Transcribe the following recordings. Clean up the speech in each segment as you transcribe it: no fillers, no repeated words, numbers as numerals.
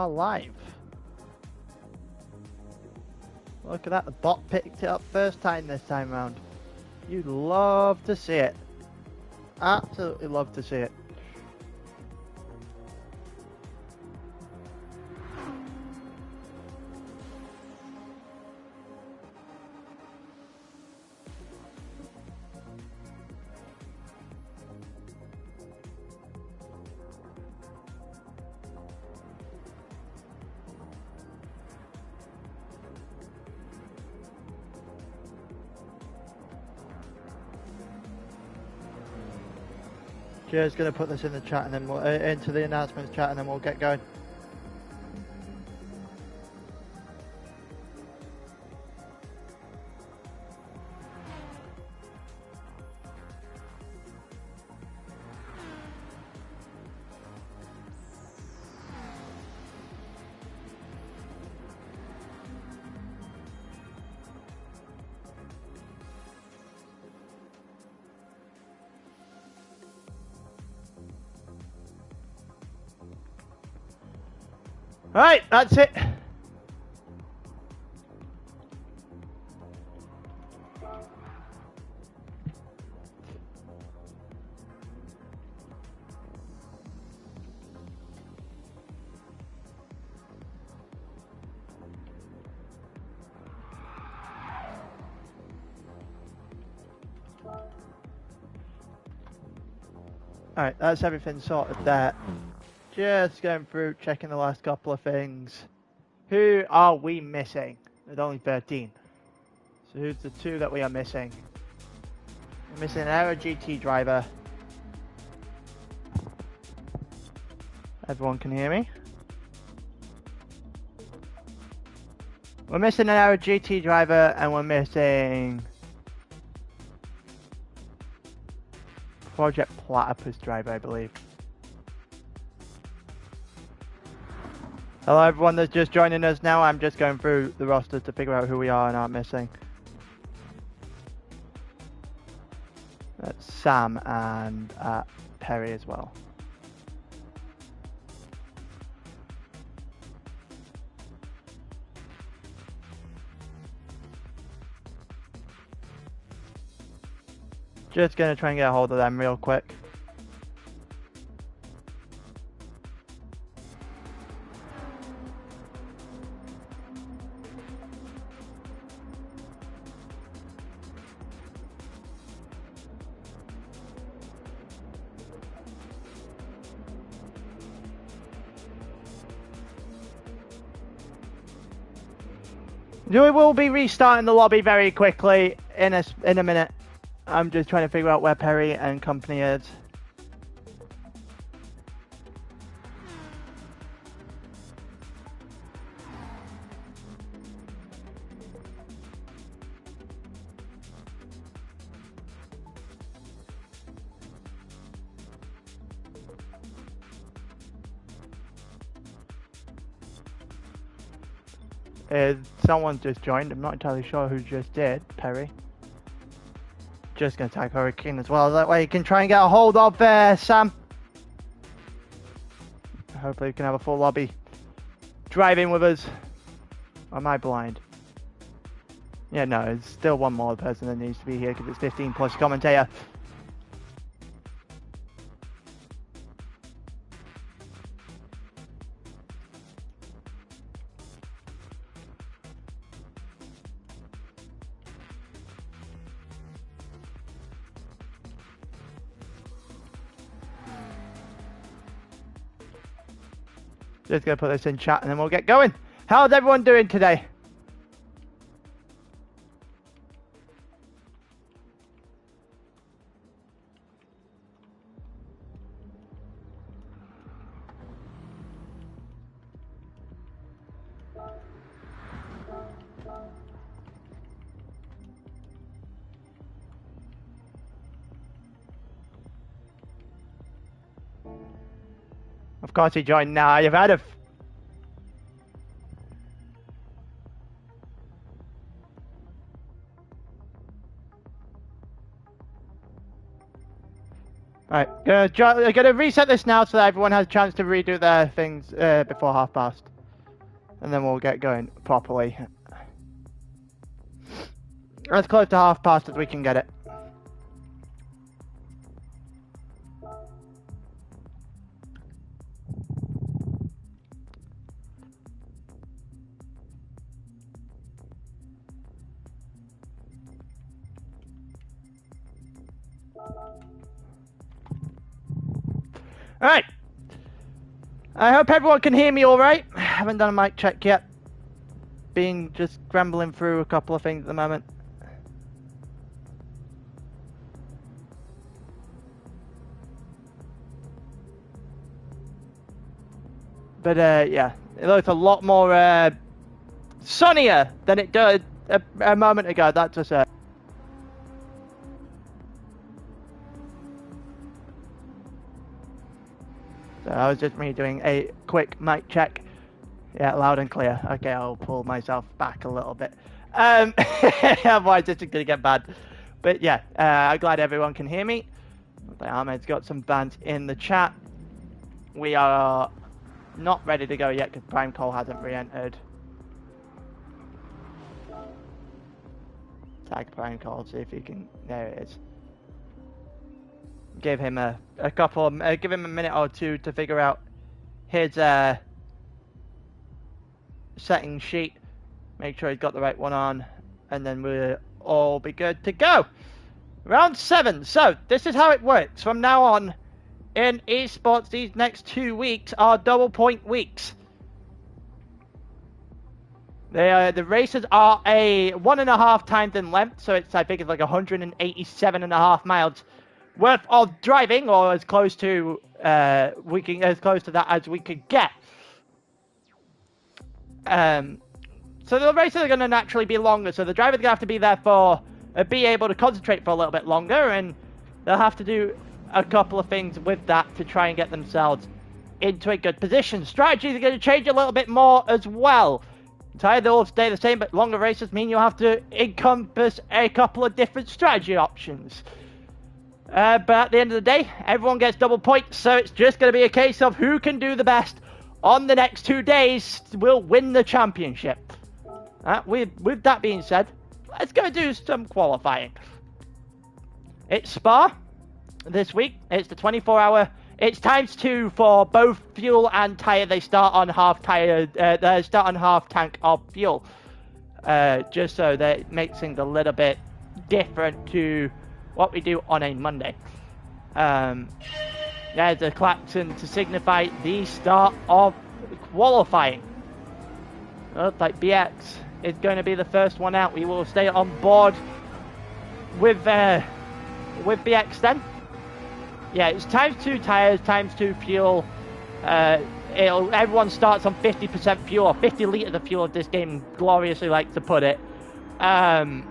live. Look at that, the bot picked it up first time this time round. You'd love to see it. Absolutely love to see it. Just gonna put this in the chat and then we'll into the announcements chat and then we'll get going. Right, that's it. Alright, that's everything sorted there. Just going through, checking the last couple of things. Who are we missing? There's only 13. So who's the two that we are missing? We're missing an Aero GT driver. Everyone can hear me? We're missing an Aero GT driver and we're missing Project Platypus driver, I believe. Hello everyone that's just joining us now. I'm just going through the rosters to figure out who we are and are missing. That's Sam and Perry as well. Just going to try and get a hold of them real quick. We will be restarting the lobby very quickly in a minute. I'm just trying to figure out where Perry and company is. Someone just joined. I'm not entirely sure who just did. Perry. Just going to tag Hurricane as well. That way you can try and get a hold of Sam. Hopefully we can have a full lobby. Driving with us. Or am I blind? Yeah, no, it's still one more person that needs to be here because it's 15 plus commentator. Just going to put this in chat and then we'll get going. How's everyone doing today? Of course he joined now. You've had a... Right, gonna reset this now so that everyone has a chance to redo their things before past. And then we'll get going properly. As close to past as we can get it. Alright. I hope everyone can hear me alright. Haven't done a mic check yet. Just scrambling through a couple of things at the moment. But yeah, it looks a lot more sunnier than it did a moment ago, that's for certain. So I was just redoing a quick mic check. Yeah, loud and clear. Okay, I'll pull myself back a little bit. Otherwise it's just going to get bad. But yeah, I'm glad everyone can hear me. Ahmed's got some bands in the chat. We are not ready to go yet because Prime Call hasn't re-entered. Tag Prime Call, see if he can... There it is. Give him a couple, give him a minute or two to figure out his setting sheet. Make sure he's got the right one on, and then we'll all be good to go. Round 7. So this is how it works from now on in esports. These next 2 weeks are double point weeks. The races are a 1.5 times in length, so I think it's like 187.5 miles worth of driving, or as close to that as we could get. So the races are going to naturally be longer, so the driver's going to have to be there for be able to concentrate for a little bit longer, and they'll have to do a couple of things with that to try and get themselves into a good position. Strategies are going to change a little bit more as well. Entirely, they all stay the same, but longer races mean you'll have to encompass a couple of different strategy options. But at the end of the day, everyone gets double points, so it's just going to be a case of who can do the best on the next 2 days will win the championship. With that being said, let's go do some qualifying. It's Spa this week. It's the 24-hour. It's ×2 for both fuel and tyre. They start on half tyre. They start on half tank of fuel, just so that it makes things a little bit different to what we do on a Monday. There's a klaxon to signify the start of qualifying. Looks like BX is going to be the first one out. We will stay on board with BX then. Yeah, it's ×2 tyres, ×2 fuel. Everyone starts on 50% fuel, or 50 litres of fuel, as this game gloriously likes to put it. And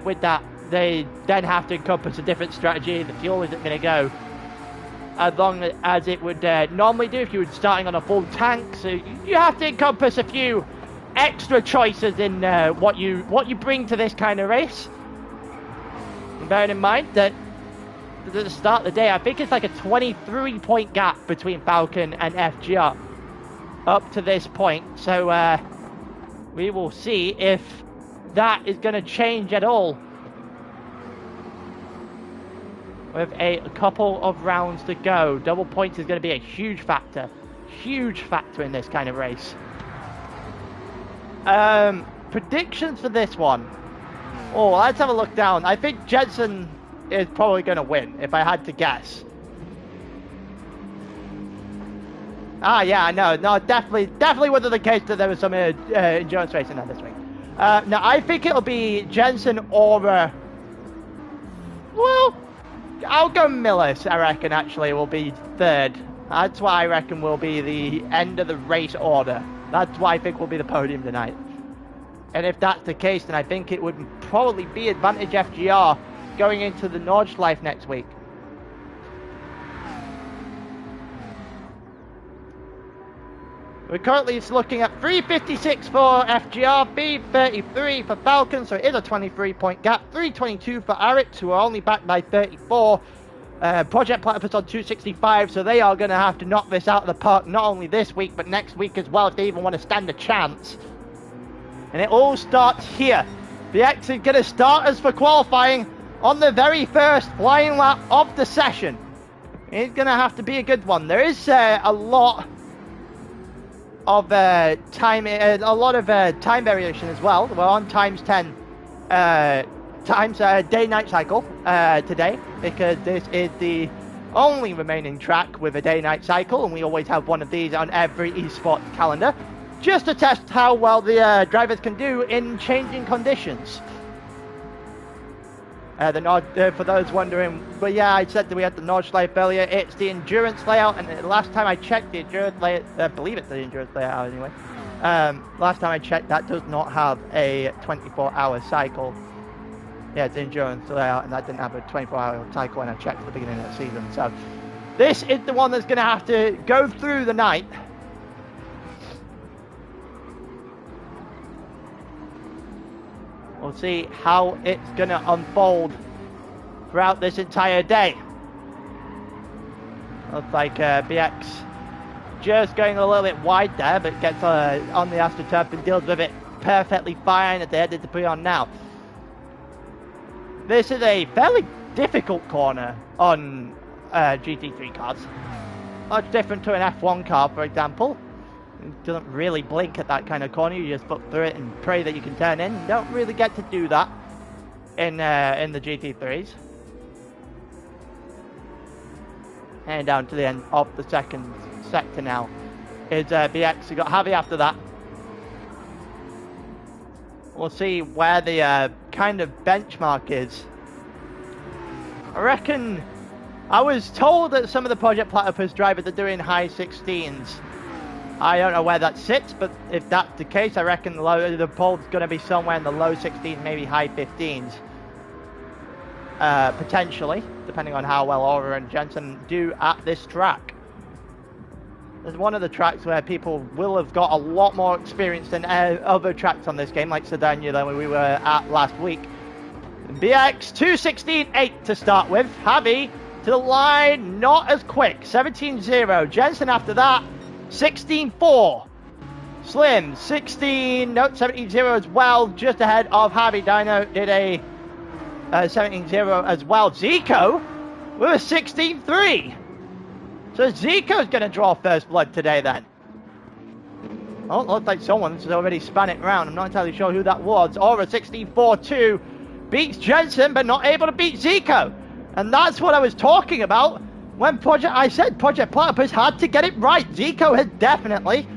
with that, they then have to encompass a different strategy. The fuel isn't going to go as long as it would normally do if you were starting on a full tank. So you have to encompass a few extra choices in what you bring to this kind of race. And bearing in mind that at the start of the day, I think it's like a 23-point gap between Falcon and FGR up to this point. So we will see if that is going to change at all with a couple of rounds to go. Double points is going to be a huge factor in this kind of race. Predictions for this one. Oh, let's have a look down. I think Jensen is probably going to win, if I had to guess. Yeah, I know. No, definitely wasn't the case that there was some endurance racing there this week. No, I think it'll be Jensen or... well, I'll go Millis, I reckon, actually, will be third. That's what I reckon will be the end of the race order. That's what I think will be the podium tonight. And if that's the case, then I think it would probably be advantage FGR going into the Nordschleife next week. We're currently looking at 356 for FGR, B33 for Falcon, so it is a 23-point gap. 322 for Arit, who are only backed by 34. Project Platypus on 265, so they are going to have to knock this out of the park not only this week, but next week as well if they even want to stand a chance. And it all starts here. BX is going to start us for qualifying on the very first flying lap of the session. It's going to have to be a good one. There is a lot of time variation as well. We're on times 10 times day-night cycle today, because this is the only remaining track with a day-night cycle, and we always have one of these on every esports calendar, just to test how well the drivers can do in changing conditions. For those wondering, but yeah, I said that we had the Nordschleife earlier. It's the endurance layout, and last time I checked the endurance layout, I believe it's the endurance layout anyway. Last time I checked, that does not have a 24-hour cycle. Yeah, it's the endurance layout, and that didn't have a 24-hour cycle when I checked at the beginning of the season. So this is the one that's going to have to go through the night. We'll see how it's going to unfold throughout this entire day. Looks like BX just going a little bit wide there, but gets on the AstroTurf and deals with it perfectly fine at the head of the pre-on now. This is a fairly difficult corner on GT3 cars. Much different to an F1 car, for example. It doesn't really blink at that kind of corner. You just foot through it and pray that you can turn in. You don't really get to do that in the GT3s. And down to the end of the second sector now is BX. We got Javi after that. We'll see where the kind of benchmark is. I reckon I was told that some of the Project Platypus drivers are doing high 16s. I don't know where that sits, but if that's the case, I reckon the pole's going to be somewhere in the low 16s, maybe high 15s. Potentially, depending on how well Aura and Jensen do at this track. There's one of the tracks where people will have got a lot more experience than other tracks on this game, like Sedania, than we were at last week. BX 2:16.8 to start with. Javi to the line, not as quick. 17.0. Jensen after that, 16.4. Slim 17.0 as well, just ahead of Javi. Dino did a 17.0 as well. Zico with a 16.3. So Zico's going to draw first blood today then. Oh, it looks like someone's already spun it around. I'm not entirely sure who that was. Aura 16.42 beats Jensen, but not able to beat Zico. And that's what I was talking about when I said Project Platypus had to get it right. Zico has definitely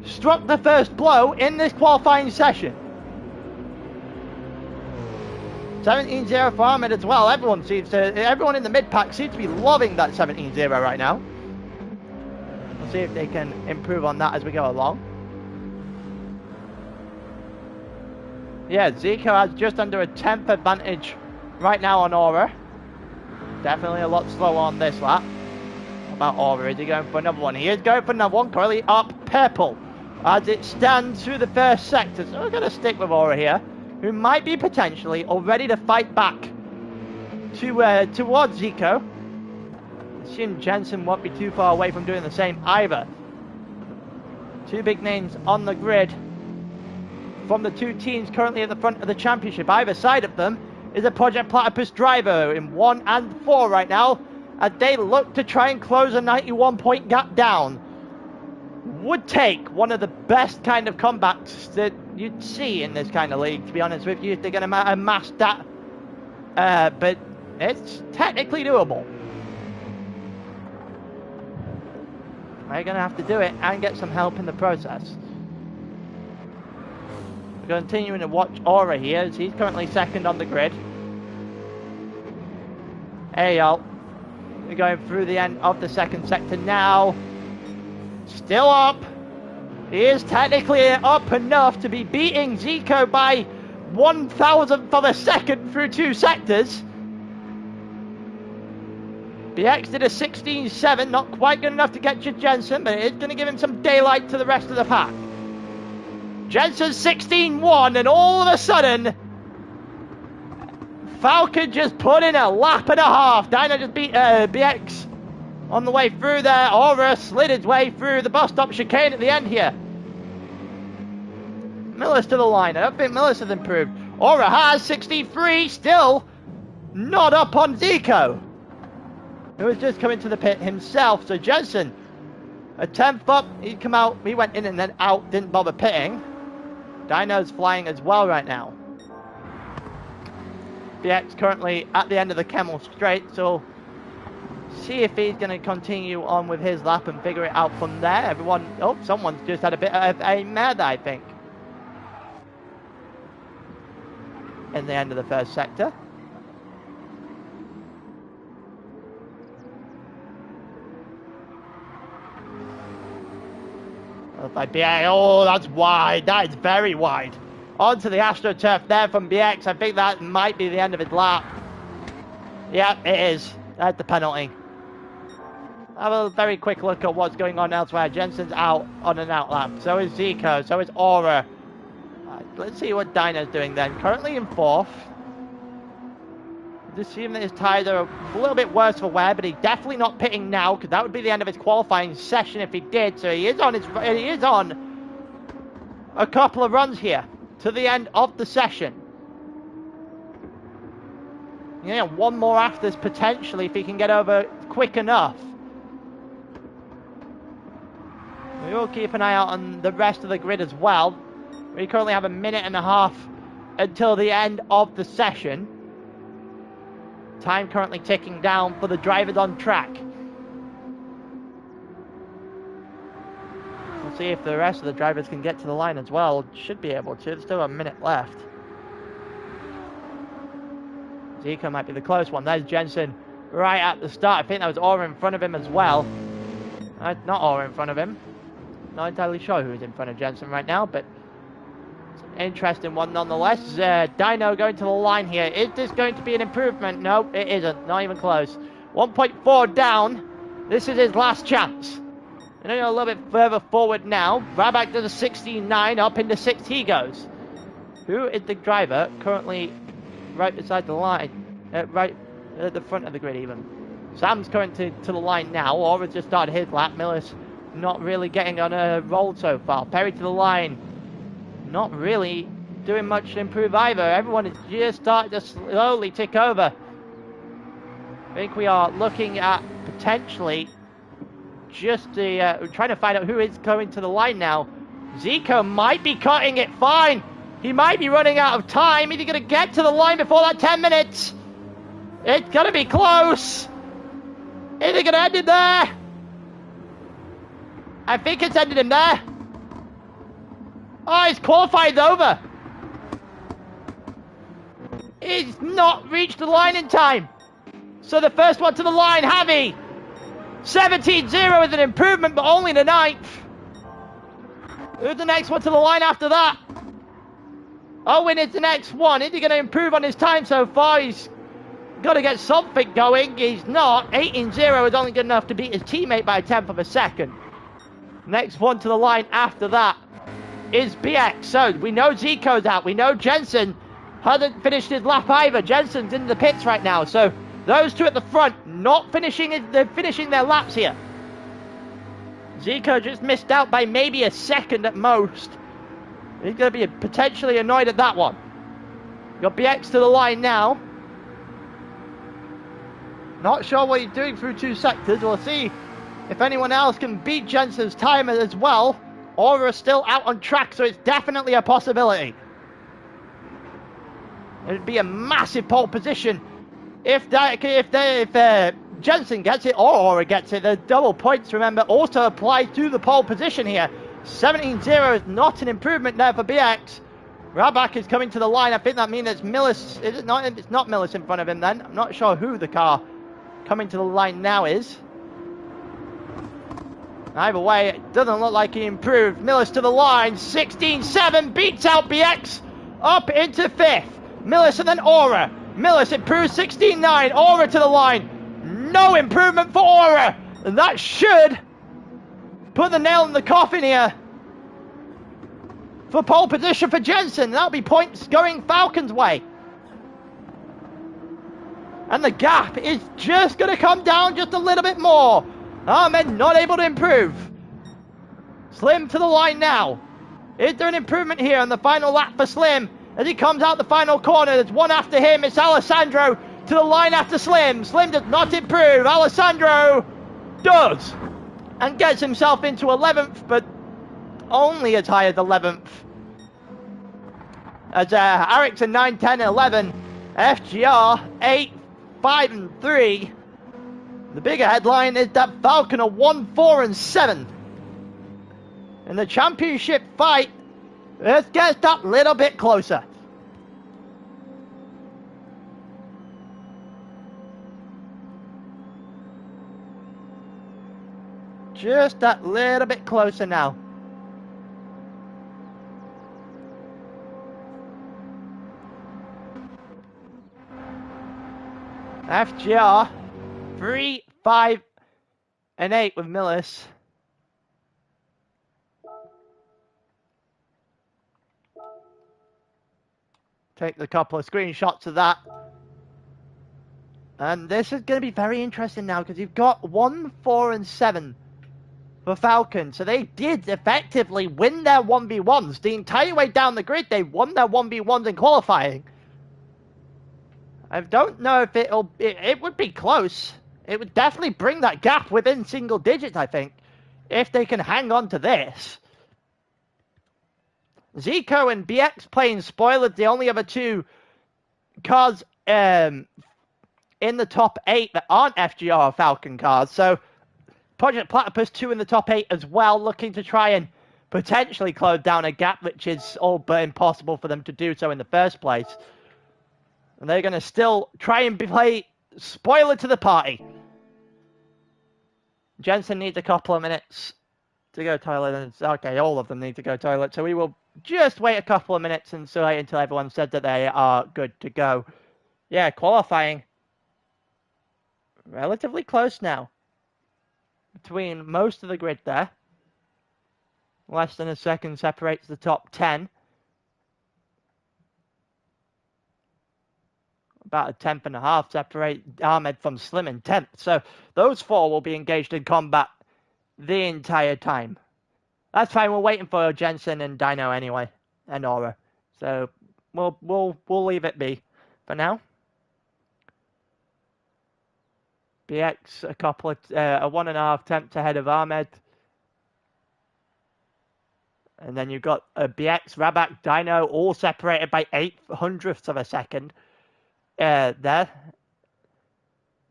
struck the first blow in this qualifying session. 17.0 for Ahmed as well. Everyone in the mid-pack seems to be loving that 17.0 right now. We'll see if they can improve on that as we go along. Yeah, Zico has just under a 10th advantage right now on Aura. Definitely a lot slower on this lap. What about Aura? Is he going for another one? He is going for another one. Currently up purple as it stands through the first sector. So we're going to stick with Aura here, who might be potentially all ready to fight back towards Zico. Assume Jensen won't be too far away from doing the same either. Two big names on the grid from the two teams currently at the front of the championship. Either side of them is a Project Platypus driver in 1 and 4 right now, as they look to try and close a 91-point gap down. Would take one of the best kind of comebacks that you'd see in this kind of league, to be honest with you, if they're going to amass that. But it's technically doable. They're going to have to do it and get some help in the process. We're continuing to watch Aura here, as he's currently second on the grid. Ayo, we're going through the end of the second sector now. Still up. He is technically up enough to be beating Zico by 1,000th of a second through two sectors. BX did a 16.7, not quite good enough to get you Jensen, but it is going to give him some daylight to the rest of the pack. Jensen's 16.1, and all of a sudden, Falcon just put in a lap and a half. Dino just beat BX on the way through there. Aura slid his way through the bus stop chicane at the end here. Miller's to the line. I don't think Miller's has improved. Aura has 63, still not up on Zico, who was just coming to the pit himself. So Jensen, a 10th up, he'd come out, he went in and then out, didn't bother pitting. Dino's flying as well right now. BX currently at the end of the Camel Straight, so see if he's going to continue on with his lap and figure it out from there. Everyone, oh, someone's just had a bit of a mad, I think, in the end of the first sector. Oh, that's wide. That is very wide. Onto the AstroTurf there from BX. I think that might be the end of his lap. Yeah, it is. That's the penalty. Have a very quick look at what's going on elsewhere. Jensen's out on an out lap. So is Zico. So is Aura. Let's see what Dino's doing then. Currently in 4th. Just assume that his tyres are a little bit worse for wear, but he's definitely not pitting now, because that would be the end of his qualifying session if he did. So he is on a couple of runs here to the end of the session. Yeah, one more after this potentially if he can get over quick enough. We will keep an eye out on the rest of the grid as well. We currently have a minute and a half until the end of the session. Time currently ticking down for the drivers on track. We'll see if the rest of the drivers can get to the line as well. Should be able to. There's still a minute left. Zico might be the close one. There's Jensen right at the start. I think that was Aura in front of him as well. Not Aura in front of him. Not entirely sure who's in front of Jensen right now, but interesting one nonetheless. Dino going to the line here. Is this going to be an improvement? No, it isn't. Not even close. 1.4 down. This is his last chance. And a little bit further forward now. Rabak does a 16.9. Up into 6th he goes. Who is the driver currently right beside the line? Right at the front of the grid even. Sam's coming to the line now. Aura's just started his lap. Miller's not really getting on a roll so far. Perry to the line. Not really doing much to improve either. Everyone is just starting to slowly tick over. I think we are looking at potentially just trying to find out who is going to the line now. Zico might be cutting it fine. He might be running out of time. Is he going to get to the line before that 10 minutes? It's going to be close. Is he going to end it there? I think it's ended him there. Oh, his qualifying's over. He's not reached the line in time. So the first one to the line, Javi. 17.0 is an improvement, but only the 9th. Who's the next one to the line after that? Owen is the next one. Is he going to improve on his time so far? He's got to get something going. He's not. 18.0 is only good enough to beat his teammate by a 10th of a second. Next one to the line after that is BX. So we know Zico's out. We know Jensen hasn't finished his lap either. Jensen's in the pits right now. So those two at the front not finishing their laps here. Zico just missed out by maybe a second at most. He's going to be potentially annoyed at that one. Got BX to the line now. Not sure what he's doing through 2 sectors. We'll see if anyone else can beat Jensen's time as well. Aura's still out on track, so it's definitely a possibility. It'd be a massive pole position if Jensen gets it or Aura gets it. The double points, remember, also apply to the pole position here. 17.0 is not an improvement there for BX. Rabak is coming to the line. I think that means it's Millis. Is it not? It's not Millis in front of him then. I'm not sure who the car coming to the line now is. Either way, it doesn't look like he improved. Millis to the line. 16.7 beats out BX up into 5th. Millis and then Aura. Millis improves 16.9. Aura to the line. no improvement for Aura. And that should put the nail in the coffin here for pole position for Jensen. That'll be points going Falcon's way. And the gap is just going to come down just a little bit more. Ahmed not able to improve. Slim to the line now. Is there an improvement here on the final lap for Slim? As he comes out the final corner, there's one after him. It's Alessandro to the line after Slim. Slim does not improve. Alessandro does. And gets himself into 11th, but only as high as 11th. As Ericsson 9, 10, 11. FGR 8, 5 and 3. The bigger headline is that Falcon are 1, 4 and 7. In the championship fight, let's get that little bit closer. Just that little bit closer now. FGR 3, 5 and 8 with Millis. Take a couple of screenshots of that. And this is going to be very interesting now because you've got 1, 4 and 7 for Falcon. So they did effectively win their 1v1s. The entire way down the grid, they won their 1v1s in qualifying. I don't know if it would be close. It would definitely bring that gap within single digits, I think, if they can hang on to this. Zico and BX playing spoilers, the only other two cars in the top 8 that aren't FGR or Falcon cars. So Project Platypus 2 in the top 8 as well, looking to try and potentially close down a gap which is all but impossible for them to do so in the first place. And they're going to still try and play spoiler to the party. Jensen needs a couple of minutes to go toilet. Okay, all of them need to go toilet. So we will just wait a couple of minutes and so until everyone said that they are good to go. Yeah, qualifying relatively close now between most of the grid there. Less than a second separates the top 10. About a tenth and a half separate Ahmed from Slim in 10th. So those four will be engaged in combat the entire time. That's fine. We're waiting for Jensen and Dino anyway, and Aura. So we'll leave it be for now. BX a couple of a 1.5 tenths ahead of Ahmed, and then you've got BX, Rabak, Dino all separated by 0.08 of a second. There.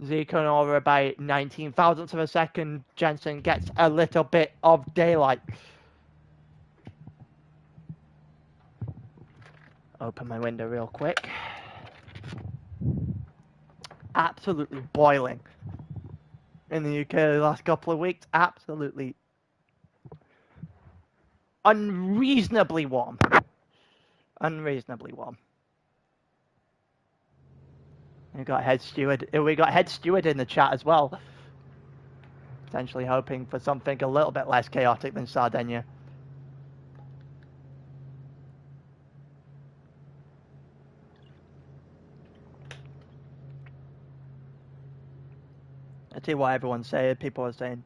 Zico and Aura by 19 thousandths of a second. Jensen gets a little bit of daylight. Open my window real quick. Absolutely boiling in the UK the last couple of weeks. Absolutely unreasonably warm. Unreasonably warm. We got head steward. We got head steward in the chat as well. Potentially hoping for something a little bit less chaotic than Sardinia. I see what everyone's saying. People are saying.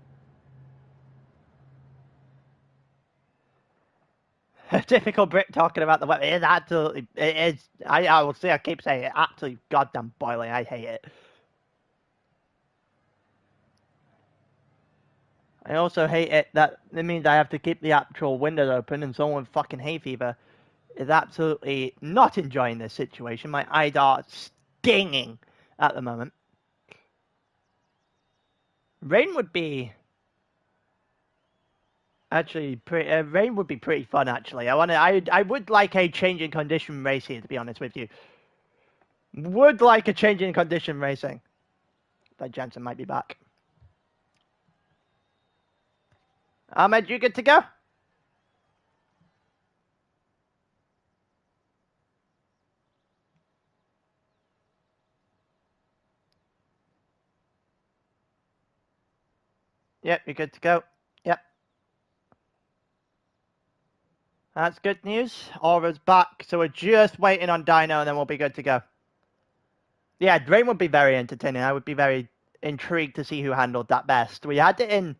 A typical Brit talking about the weather. It is absolutely. It is. I will say. I keep saying it. Absolutely goddamn boiling. I hate it. I also hate it that it means I have to keep the actual windows open, and someone with fucking hay fever is absolutely not enjoying this situation. My eyes are stinging at the moment. Rain would be actually pretty. Rain would be pretty fun. Actually, I would like a change in condition race here. To be honest with you, would like a change in condition racing. But Jensen might be back. Ahmed, you good to go? Yep, you're good to go. Yep. That's good news. Aura's back, so we're just waiting on Dino, and then we'll be good to go. Yeah, Drain would be very entertaining. I would be very intrigued to see who handled that best. We had it in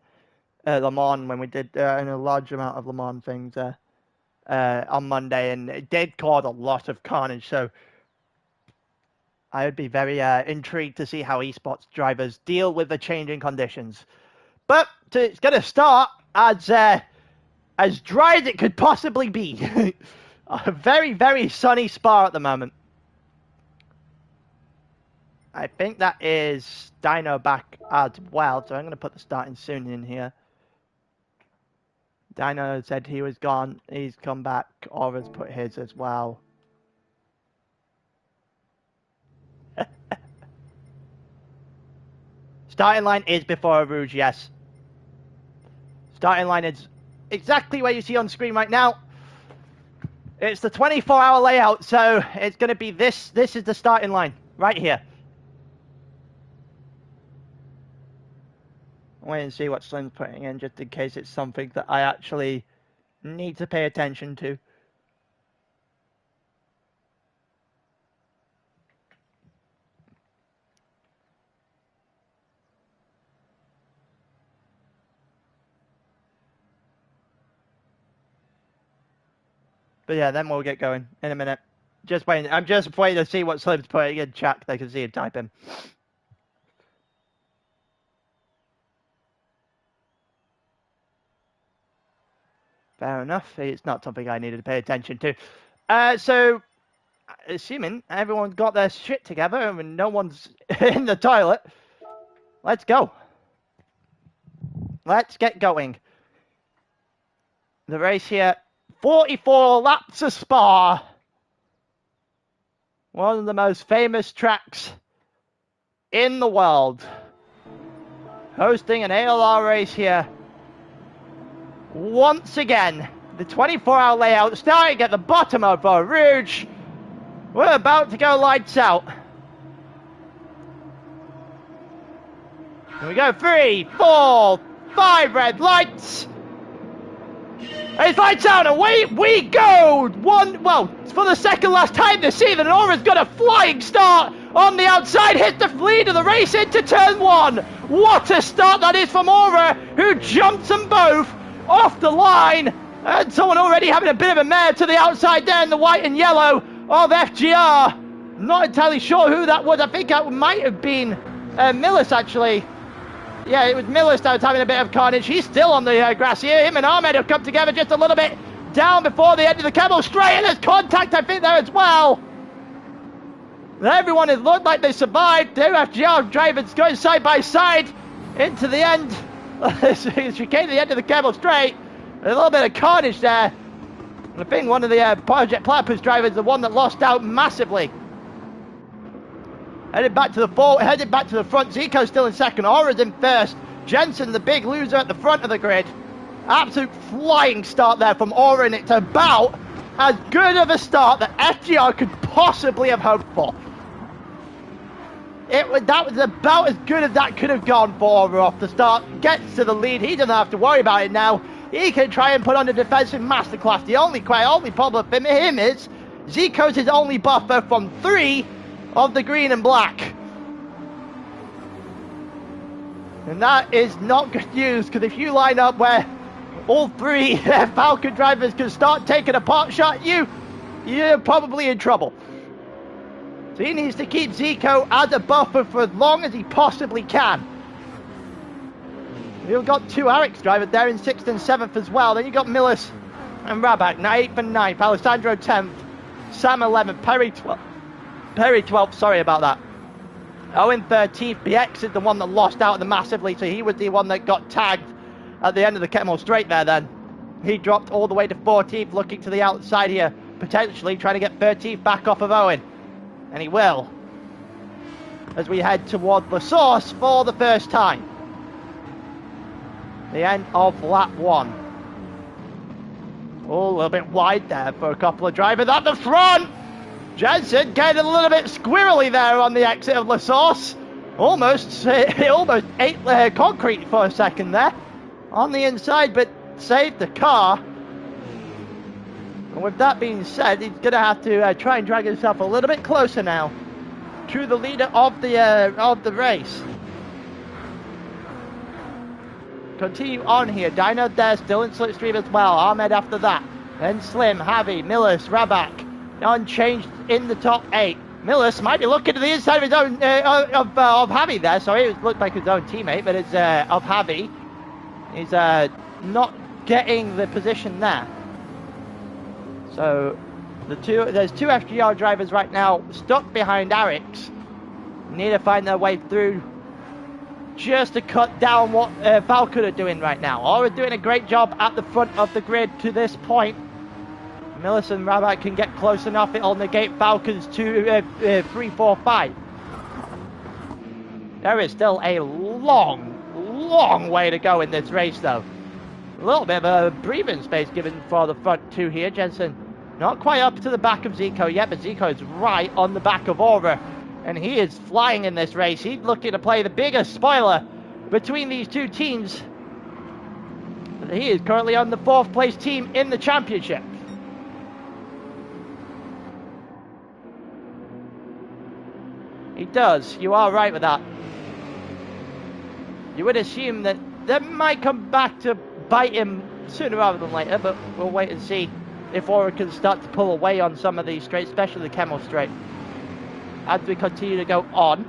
Le Mans when we did in a large amount of Le Mans things on Monday, and it did cause a lot of carnage, so I would be very intrigued to see how esports drivers deal with the changing conditions. But it's going to start as dry as it could possibly be. A very, very sunny Spa at the moment. I think that is Dino back as well, so I'm going to put the starting soon in here. Dino said he was gone. He's come back. Aura's put his as well. Starting line is before Rouge, yes. Starting line is exactly where you see on screen right now. It's the 24-hour layout, so it's going to be this. This is the starting line right here. Wait and see what Slim's putting in, just in case it's something that I actually need to pay attention to. But yeah, then we'll get going in a minute. Just waiting. I'm just waiting to see what Slim's putting in chat. They can see it type in. Fair enough. It's not something I needed to pay attention to. So, assuming everyone's got their shit together and no one's in the toilet, let's go. Let's get going. The race here, 44 laps of Spa. One of the most famous tracks in the world. Hosting an ALR race here. Once again, the 24-hour layout starting at the bottom of Rouge. We're about to go lights out. Here we go, 3, 4, 5 red lights. It's lights out, away we go! It's for the second last time this season, and Aura's got a flying start on the outside, hit the lead of the race into turn 1. What a start that is from Aura, who jumps them both off the line, and someone already having a bit of a mare to the outside there in the white and yellow of FGR. Not entirely sure who that was. I think that might have been Millis, actually. Yeah, it was Millis that was having a bit of carnage. He's still on the grass here. Him and Ahmed have come together just a little bit down before the end of the Camel Straight, and there's contact, I think, there as well. Everyone has looked like they survived. Two FGR drivers going side by side into the end. As we came to the end of the Camel Straight, a little bit of carnage there. And I think one of the Project Platypus drivers, the one that lost out massively. Headed back to the front. Zico's still in second. Aura's in first. Jensen, the big loser, at the front of the grid. Absolute flying start there from Aura, and it's about as good of a start that FGR could possibly have hoped for. That was about as good as that could have gone for Aura off the start. Gets to the lead. He doesn't have to worry about it now. He can try and put on a defensive masterclass. The only problem for him is Zico's his only buffer from 3 of the green and black. And that is not good news, because if you line up where all 3 Falcon drivers can start taking a pot shot, you're probably in trouble. So he needs to keep Zico as a buffer for as long as he possibly can. You've got 2 Arix drivers there in 6th and 7th as well. Then you've got Millis and Rabak, 8th and 9th. Alessandro 10th. Sam 11th. Perry 12th. Sorry about that. Owen 13th. BX is the one that lost out massively, so he was the one that got tagged at the end of the Camel Straight there then. He dropped all the way to 14th, looking to the outside here, potentially trying to get 13th back off of Owen. And he will, as we head toward the source for the first time. The end of lap 1. Oh, a little bit wide there for a couple of drivers at the front. Jensen getting a little bit squirrely there on the exit of La Source. almost ate concrete for a second there on the inside, but saved the car. And with that being said, he's going to have to try and drag himself a little bit closer now to the leader of the race. Continue on here. Dino there, still in slipstream as well. Ahmed after that. Then Slim, Javi, Millis, Rabak, unchanged in the top 8. Millis might be looking to the inside of his own of Javi there. Sorry, it looked like his own teammate, but it's of Javi. He's not getting the position there. So there's two FGR drivers right now stuck behind Arix. Need to find their way through just to cut down what Falcon are doing right now. Aura doing a great job at the front of the grid to this point. Millis and Rabat can get close enough. It'll negate Falcon's 2, 3, 4, 5. There is still a long way to go in this race though. A little bit of a breathing space given for the front two here. Jensen not quite up to the back of Zico yet, but Zico is right on the back of Aura. And he is flying in this race. He's looking to play the biggest spoiler between these two teams. He is currently on the 4th place team in the championship. He does. You are right with that. You would assume that might come back to bite him sooner rather than later, but we'll wait and see if Aura can start to pull away on some of these straights, especially the Camel straight. As we continue to go on.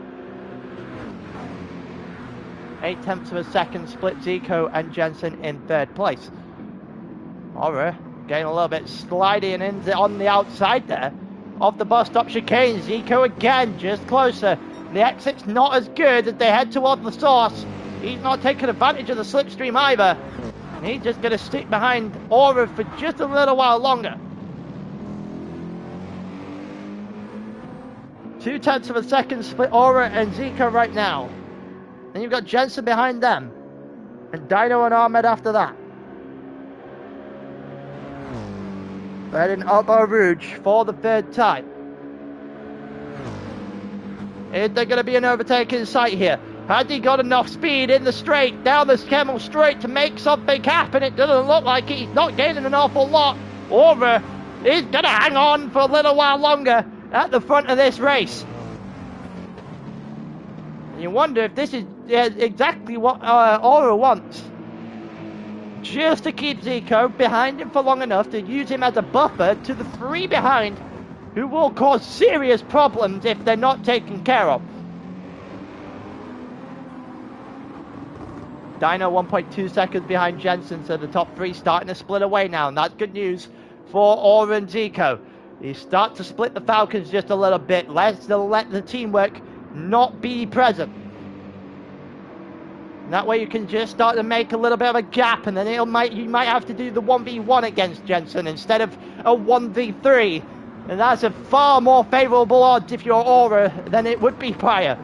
0.8 of a second split Zico and Jensen in 3rd place. Aura getting a little bit sliding in on the outside there of the bus stop chicane. Zico again just closer. The exit's not as good as they head toward the source. He's not taking advantage of the slipstream either. And he's just going to stick behind Aura for just a little while longer. 0.2 of a second split Aura and Zico right now. Then you've got Jensen behind them. And Dino and Ahmed after that. Heading up Eau Rouge for the 3rd time. Is there going to be an overtake in sight here? Has he got enough speed in the straight, down this Camel straight to make something happen? It doesn't look like it. He's not gaining an awful lot. Aura is going to hang on for a little while longer at the front of this race. And you wonder if this is exactly what Aura wants. Just to keep Zico behind him for long enough to use him as a buffer to the 3 behind, who will cause serious problems if they're not taken care of. Dino 1.2 seconds behind Jensen, so the top 3 starting to split away now, and that's good news for Aura and Zico. You start to split the Falcons just a little bit. Let the teamwork not be present. And that way you can just start to make a little bit of a gap, and then you might have to do the 1v1 against Jensen instead of a 1v3. And that's a far more favourable odds if you're Aura than it would be prior.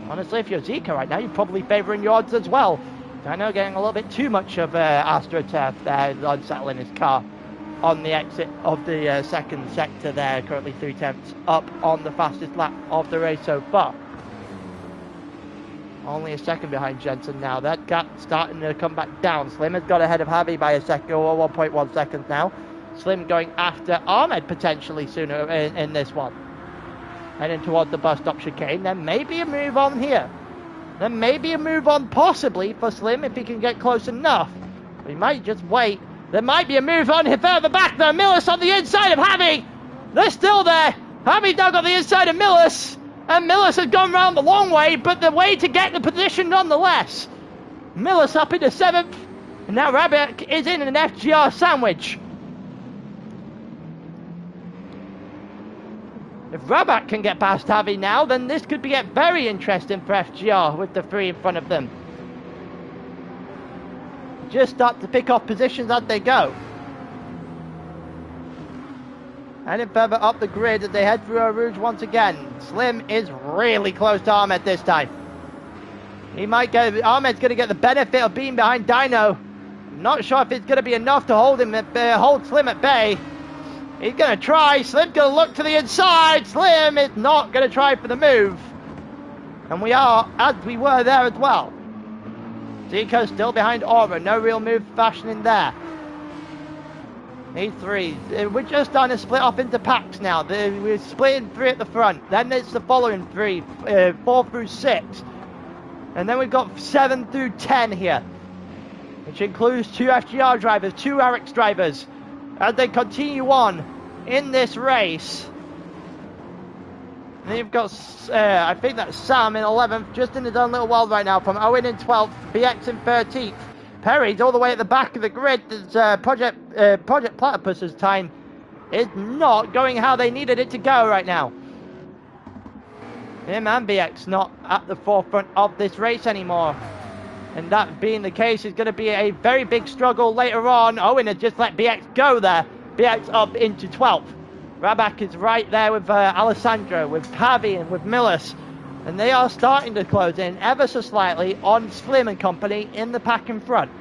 Honestly, if you're Zico right now, you're probably favouring your odds as well. I know getting a little bit too much of AstroTurf there, unsettling his car on the exit of the 2nd sector there, currently 0.3 up on the fastest lap of the race so far. Only a second behind Jensen now. That gap starting to come back down. Slim has got ahead of Javi by a second, or 1.1 seconds now. Slim going after Ahmed potentially sooner in this one. Heading toward the bus stop chicane. There may be a move on here. There may be a move on possibly for Slim if he can get close enough. He might just wait. There might be a move on here further back though. Millis on the inside of Javi. They're still there. Javi dug on the inside of Millis. And Millis has gone round the long way, but the way to get the position nonetheless. Millis up into 7th. And now Rabic is in an FGR sandwich. If Rabat can get past Javi now, then this could get very interesting for FGR with the 3 in front of them. Just start to pick off positions as they go. Heading further up the grid as they head through Eau Rouge once again. Slim is really close to Ahmed this time. Ahmed's going to get the benefit of being behind Dino. I'm not sure if it's going to be enough to hold Slim at bay. He's going to try. Slim's going to look to the inside. Slim is not going to try for the move. And we are, as we were there as well. Zico still behind Aura. No real move fashioning there. These three. We're just starting to split off into packs now. We're splitting 3 at the front. Then it's the following 3. 4 through 6. And then we've got 7 through 10 here. Which includes 2 FGR drivers, 2 RX drivers. As they continue on in this race. And you've got, I think that's Sam in 11th, just in his own little world right now, from Owen in 12th, BX in 13th. Perry's all the way at the back of the grid. Project Platypus's time is not going how they needed it to go right now. Him and BX not at the forefront of this race anymore. And that being the case is going to be a very big struggle later on. Owen has just let BX go there. BX up into 12th. Rabak is right there with Alessandro, with Javi and with Millis. And they are starting to close in ever so slightly on Slim and company in the pack in front.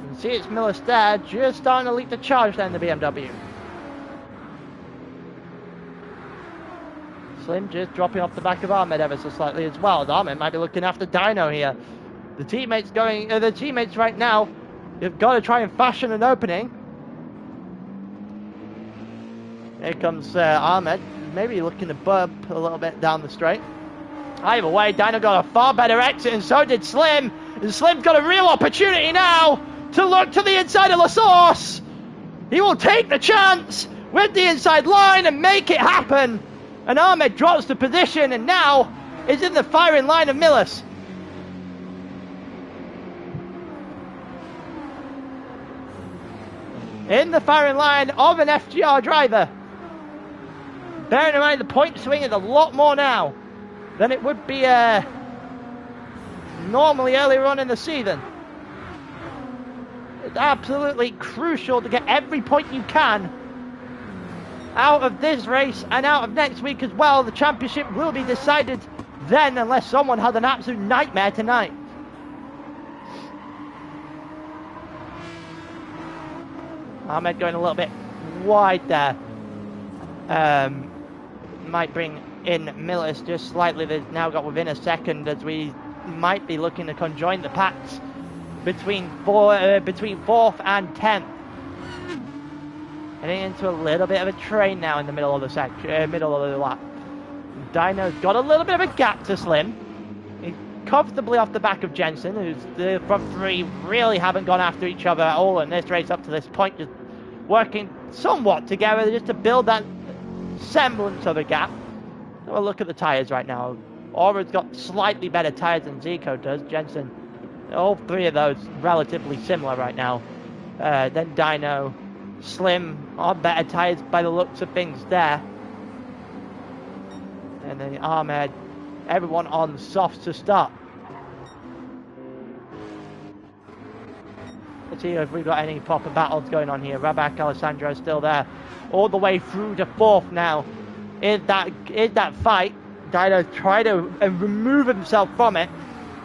You can see it's Millis there, just starting to lead the charge there in the BMW. Slim just dropping off the back of Ahmed ever so slightly as well. Ahmed might be looking after Dino here. The teammates right now, you've got to try and fashion an opening. Here comes Ahmed, maybe looking to bump a little bit down the straight. Either way, Dino got a far better exit, and so did Slim. And Slim's got a real opportunity now to look to the inside of La Source. He will take the chance with the inside line and make it happen. And Ahmed drops the position and now is in the firing line of Millis. In the firing line of an FGR driver. Bearing in mind the point swing is a lot more now than it would be normally earlier on in the season. It's absolutely crucial to get every point you can out of this race and out of next week as well. The championship will be decided then unless someone has an absolute nightmare tonight. Ahmed going a little bit wide there. Might bring in Millis just slightly. They've now got within a second as we might be looking to conjoin the packs between 4th and 10th. Heading into a little bit of a train now in the middle of the lap. Dino's got a little bit of a gap to Slim. He's comfortably off the back of Jensen, who's the front 3 really haven't gone after each other at all in this race up to this point, just working somewhat together just to build that semblance of a gap. Have a look at the tyres right now. Aura's got slightly better tyres than Zico does. Jensen, all 3 of those relatively similar right now. Then Dino, Slim on better tyres by the looks of things there. And then Ahmed, everyone on softs to start. Let's see if we've got any proper battles going on here. Rabak, Alessandro still there. All the way through to 4th now. In that fight, Dino trying to remove himself from it.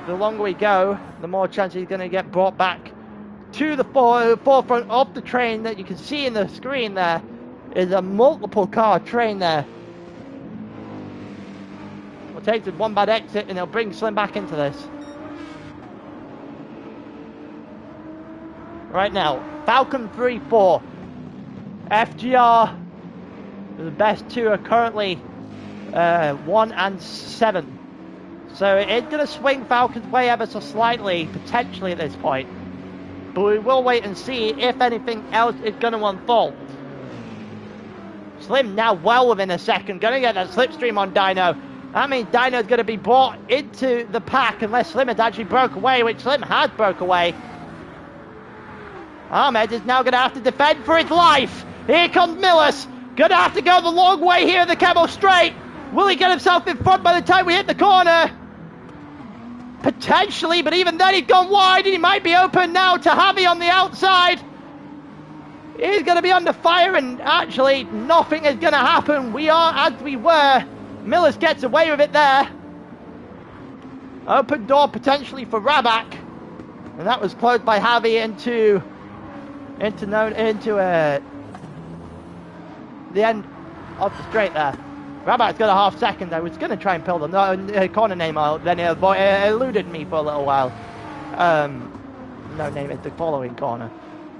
The longer we go, the more chance he's going to get brought back to the forefront of the train. That you can see in the screen there is a multiple car train there. We'll take the one bad exit and they'll bring Slim back into this. Right now, Falcon 3-4. FGR, the best 2 are currently 1 and 7. So it's going to swing Falcon's way ever so slightly, potentially at this point. But we will wait and see if anything else is going to unfold. Slim now well within a second, going to get that slipstream on Dino. That means Dino's going to be brought into the pack unless Slim has actually broke away, which Slim has broke away. Ahmed is now going to have to defend for his life. Here comes Millis. Going to have to go the long way here in the Camel Straight. Will he get himself in front by the time we hit the corner? Potentially, but even then he's gone wide and he might be open now to Javi on the outside. He's going to be under fire and actually nothing is going to happen. We are as we were. Millis gets away with it there. Open door potentially for Rabak. And that was closed by Javi into into the end of the straight there. Rabat's got a half second. I was going to try and pull the corner name out, then it eluded me for a little while. No name is the following corner.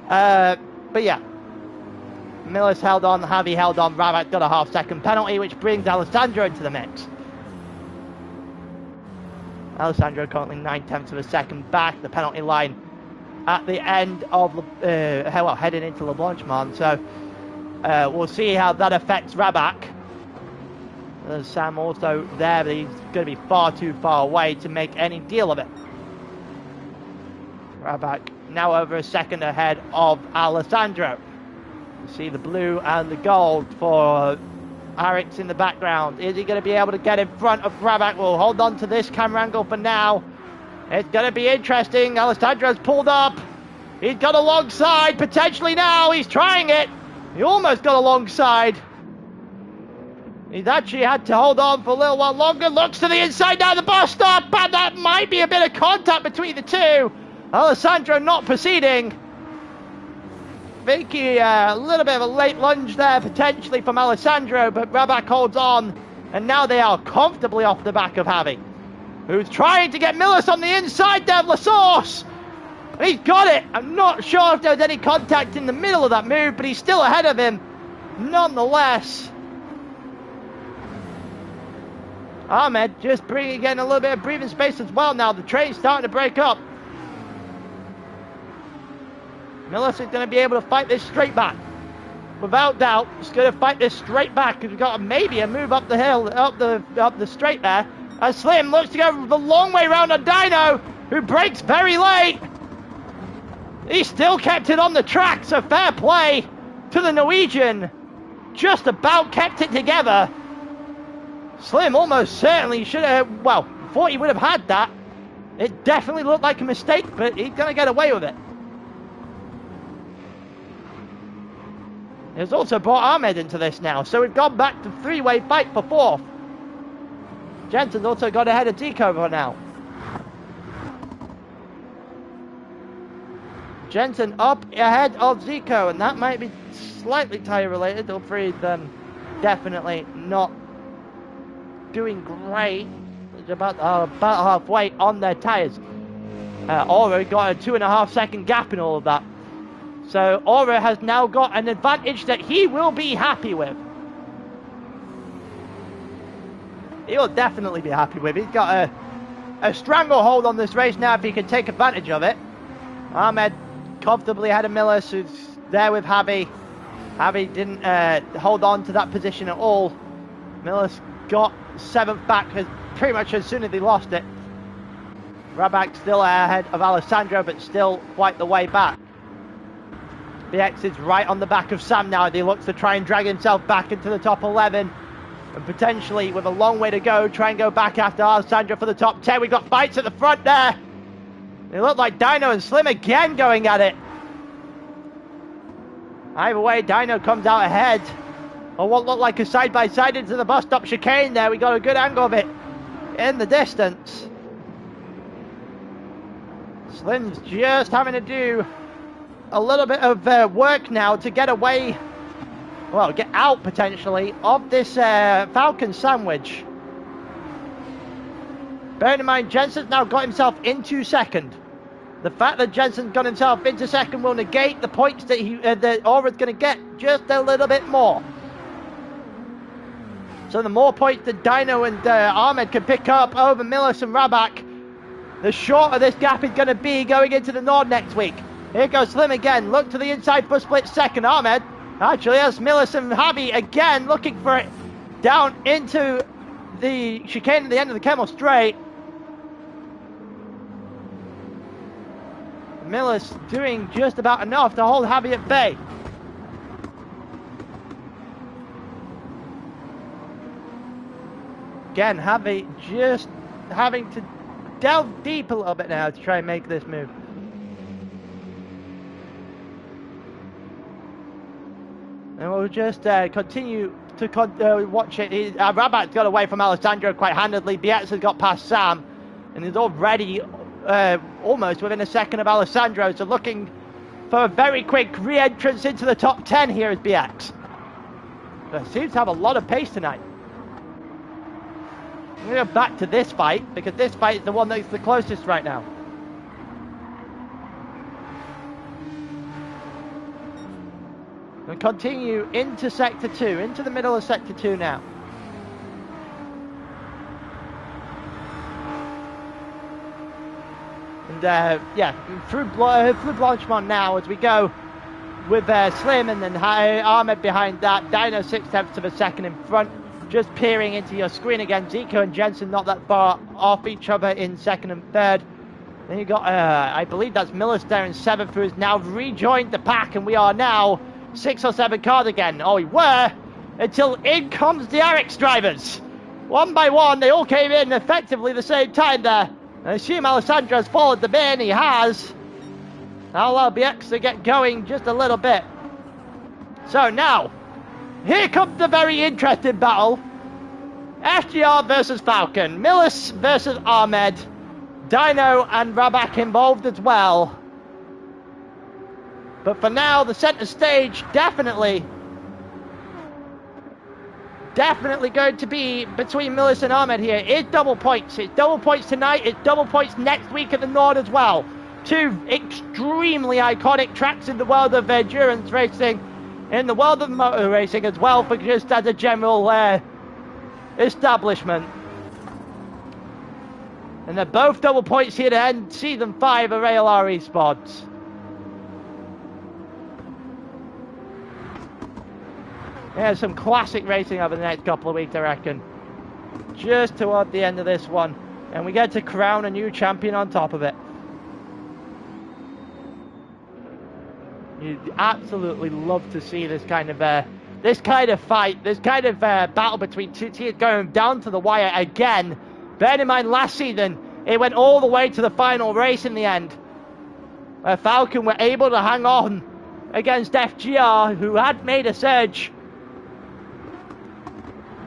But yeah, Miller's held on, Javi held on, Rabat got a half second penalty, which brings Alessandro into the mix. Alessandro currently 9/10 of a second back, the penalty line at the end of heading into Le Blanchimont. So we'll see how that affects Rabat. There's Sam also there, but he's going to be far too far away to make any deal of it. Rabat now over a second ahead of Alessandro. You see the blue and the gold for Arix in the background. Is he going to be able to get in front of Rabat? We'll hold on to this camera angle for now. It's going to be interesting. Alessandro's pulled up. He's got alongside, potentially now. He's trying it. He almost got alongside. He's actually had to hold on for a little while longer. Looks to the inside now, the bus stop, and that might be a bit of contact between the two. Alessandro not proceeding. Vicky, a little bit of a late lunge there potentially from Alessandro, but Rabat holds on, and now they are comfortably off the back of Javi, who's trying to get Millis on the inside there of La Source. He's got it. I'm not sure if there was any contact in the middle of that move, but he's still ahead of him nonetheless. Ahmed just getting a little bit of breathing space as well now. The train's starting to break up. Millis is going to be able to fight this straight back. Without doubt, he's going to fight this straight back, because we've got maybe a move up the hill, up the straight there. As Slim looks to go the long way round on Dino, who breaks very late. He still kept it on the track, so fair play to the Norwegian. Just about kept it together. Slim almost certainly should have, well, thought he would have had that. It definitely looked like a mistake, but he's going to get away with it. He's also brought Ahmed into this now, so we've gone back to three-way fight for fourth. Jensen's also got ahead of Zico for now. Jensen up ahead of Zico, and that might be slightly tyre related. All three of them definitely not doing great. It's about halfway on their tyres. Aero got a 2.5 second gap in all of that. So Aura has now got an advantage that he will be happy with. He will definitely be happy with. He's got a stranglehold on this race now if he can take advantage of it. Ahmed comfortably ahead of Millis, who's there with Javi. Javi didn't hold on to that position at all. Millis got 7th back pretty much as soon as he lost it. Rabat still ahead of Alessandro, but still quite the way back. BX is right on the back of Sam now. He looks to try and drag himself back into the top 11. And potentially, with a long way to go, try and go back after Alessandro for the top 10. We've got fights at the front there. They look like Dino and Slim again going at it. Either way, Dino comes out ahead. Or what looked like a side-by-side into the bus stop chicane there. We got a good angle of it in the distance. Slim's just having to do a little bit of work now to get away, well, get out potentially of this Falcon sandwich. Bearing in mind, Jensen's now got himself into second. The fact that Jensen's got himself into second will negate the points that that Aura's going to get just a little bit more. So the more points that Dino and Ahmed can pick up over Millis and Rabat, the shorter this gap is going to be going into the Nord next week. Here goes Slim again. Look to the inside for a split second. Ahmed actually has Millis and Javi again looking for it down into the chicane at the end of the Camel Straight. Millis doing just about enough to hold Javi at bay. Again, Javi just having to delve deep a little bit now to try and make this move. And we'll just continue to watch it. Rabat's got away from Alessandro quite handedly. Bietz has got past Sam and is already almost within a second of Alessandro. So looking for a very quick re-entrance into the top 10 here is BX. But seems to have a lot of pace tonight. I'm going to go back to this fight, because this fight is the one that's the closest right now. And continue into Sector 2, into the middle of Sector 2 now. And yeah, through Blanchemont now as we go with Slim and then Ahmed behind that. Dino 6/10 of a second in front, just peering into your screen again. Zico and Jensen not that far off each other in second and third. Then you got, I believe that's Miller's there in 7th, who has now rejoined the pack, and we are now 6 or 7 cars again. Oh, we were, until in comes the Arex drivers. One by one, they all came in effectively the same time there. I assume Alessandro's followed them in. He has. I'll allow BX to get going just a little bit. So now, here comes the very interesting battle. FGR versus Falcon. Millis versus Ahmed. Dino and Rabak involved as well. But for now, the center stage definitely going to be between Millis and Ahmed here. It's double points. It's double points tonight. It's double points next week at the Nord as well. 2 extremely iconic tracks in the world of endurance racing, in the world of motor racing as well, for just as a general establishment. And they're both double points here to end Season 5 of ALR Esports. Yeah, some classic racing over the next couple of weeks, I reckon. Just toward the end of this one. And we get to crown a new champion on top of it. You absolutely love to see this kind of fight, this kind of battle between two teams going down to the wire again. Bear in mind, last season, it went all the way to the final race in the end. Falcon were able to hang on against FGR, who had made a surge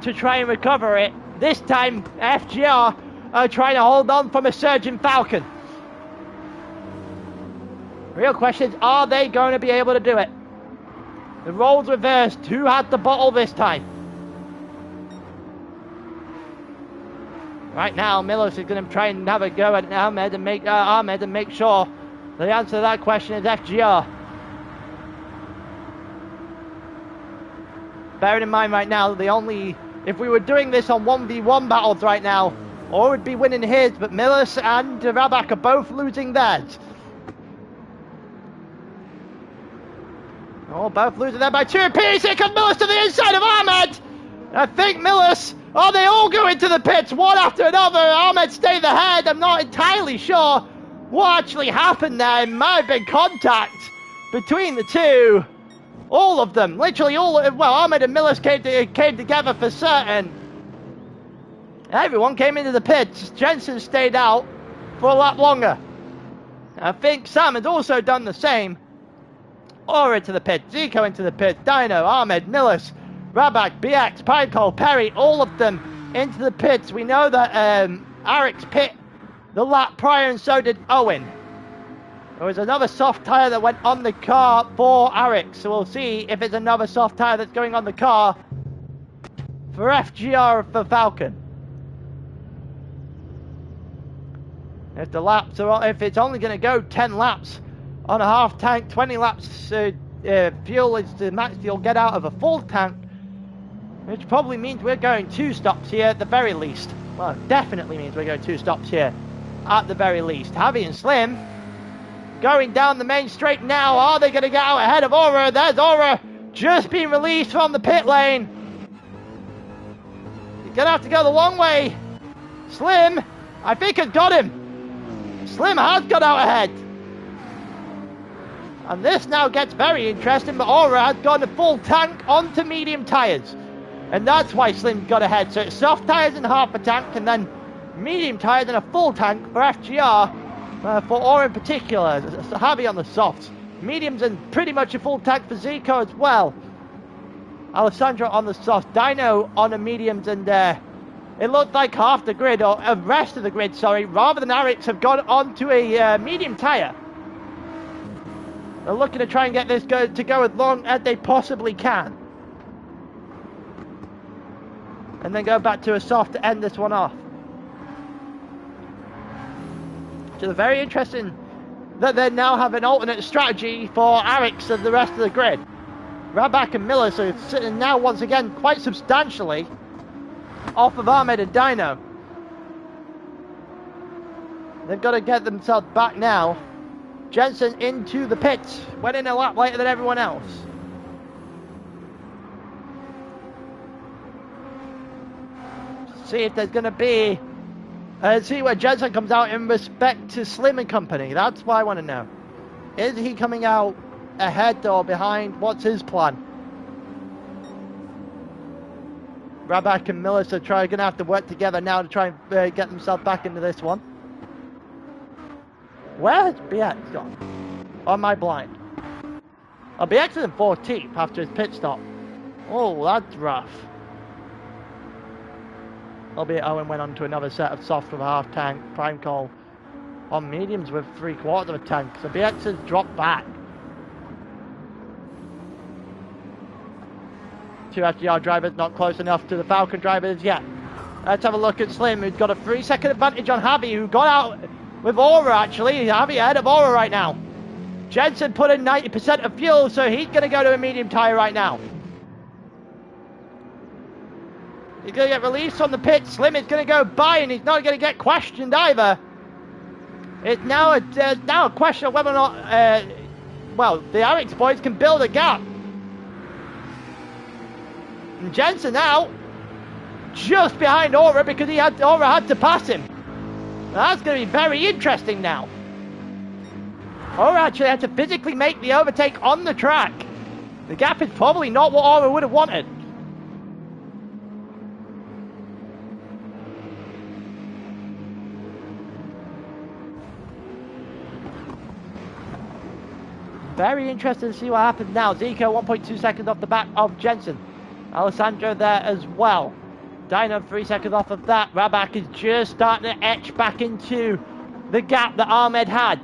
to try and recover it. This time, FGR are trying to hold on from a surge in Falcon. Real question is, are they going to be able to do it? The roles reversed. Who had the bottle this time? Right now, Millis is going to try and have a go at Ahmed and make sure the answer to that question is FGR. Bearing in mind right now, if we were doing this on 1v1 battles right now, Or would be winning his, but Millis and Rabak are both losing theirs. Oh, both losing there by 2 apiece. Here comes Millis to the inside of Ahmed. I think Millis, oh, they all go into the pits, one after another. Ahmed stayed ahead. I'm not entirely sure what actually happened there. It might have been contact between the two. All of them, literally all, well, Ahmed and Millis came together for certain. Everyone came into the pits. Jensen stayed out for a lot longer. I think Sam has also done the same. Aura into the pit, Zico into the pit, Dino, Ahmed, Millis, Rabak, BX, Pinecole, Perry, all of them into the pits. We know that Arex pit the lap prior, and so did Owen. There was another soft tyre that went on the car for Arex, so we'll see if it's another soft tyre that's going on the car for FGR for Falcon. If the laps are, if it's only going to go 10 laps on a half tank, 20 laps fuel is the max you'll get out of a full tank, which probably means we're going 2 stops here at the very least. Well, it definitely means we're going 2 stops here at the very least. Javi and Slim going down the main straight now. Are they going to get out ahead of Aura? There's Aura just being released from the pit lane. He's going to have to go the long way. Slim, I think, has got him. Slim has got out ahead. And this now gets very interesting, but Aura has gone a full tank onto medium tyres. And that's why Slim got ahead. So it's soft tyres and half a tank, and then medium tyres and a full tank for FGR. For Aura in particular, heavy on the softs. Mediums and pretty much a full tank for Zico as well. Alessandro on the softs, Dino on the mediums, and it looked like half the grid, or the rest of the grid, sorry, rather than Arex, have gone onto a medium tyre. They're looking to try and get this to go as long as they possibly can. And then go back to a soft to end this one off. So they're very interesting that they now have an alternate strategy for Arix and the rest of the grid. Rabak and Miller are sitting now once again quite substantially off of Ahmed and Dino. They've got to get themselves back now. Jensen into the pits, went in a lap later than everyone else. See if there's going to be... see where Jensen comes out in respect to Slim and company. That's what I want to know. Is he coming out ahead or behind? What's his plan? Rabak and Miller are going to have to work together now to try and get themselves back into this one. Where has BX gone? Or am I blind? Oh, BX is in 14th after his pit stop. Oh, that's rough. Albeit Owen went on to another set of soft with a half tank. Prime call on mediums with 3/4 of a tank. So BX has dropped back. 2 FGR drivers not close enough to the Falcon drivers yet. Let's have a look at Slim, who's got a 3-second advantage on Javi, who got out with Aura actually. Javi ahead of Aura right now. Jensen put in 90% of fuel, so he's going to go to a medium tyre right now. He's going to get released on the pit. Slim is going to go by, and he's not going to get questioned either. It's now a question of whether or not, well, the Arix boys can build a gap. And Jensen now just behind Aura because Aura had to pass him. That's going to be very interesting now. Aura actually had to physically make the overtake on the track. The gap is probably not what Aura would have wanted. Very interesting to see what happens now. Zico 1.2 seconds off the back of Jensen. Alessandro there as well. Dino 3 seconds off of that. Rabak is just starting to etch back into the gap that Ahmed had.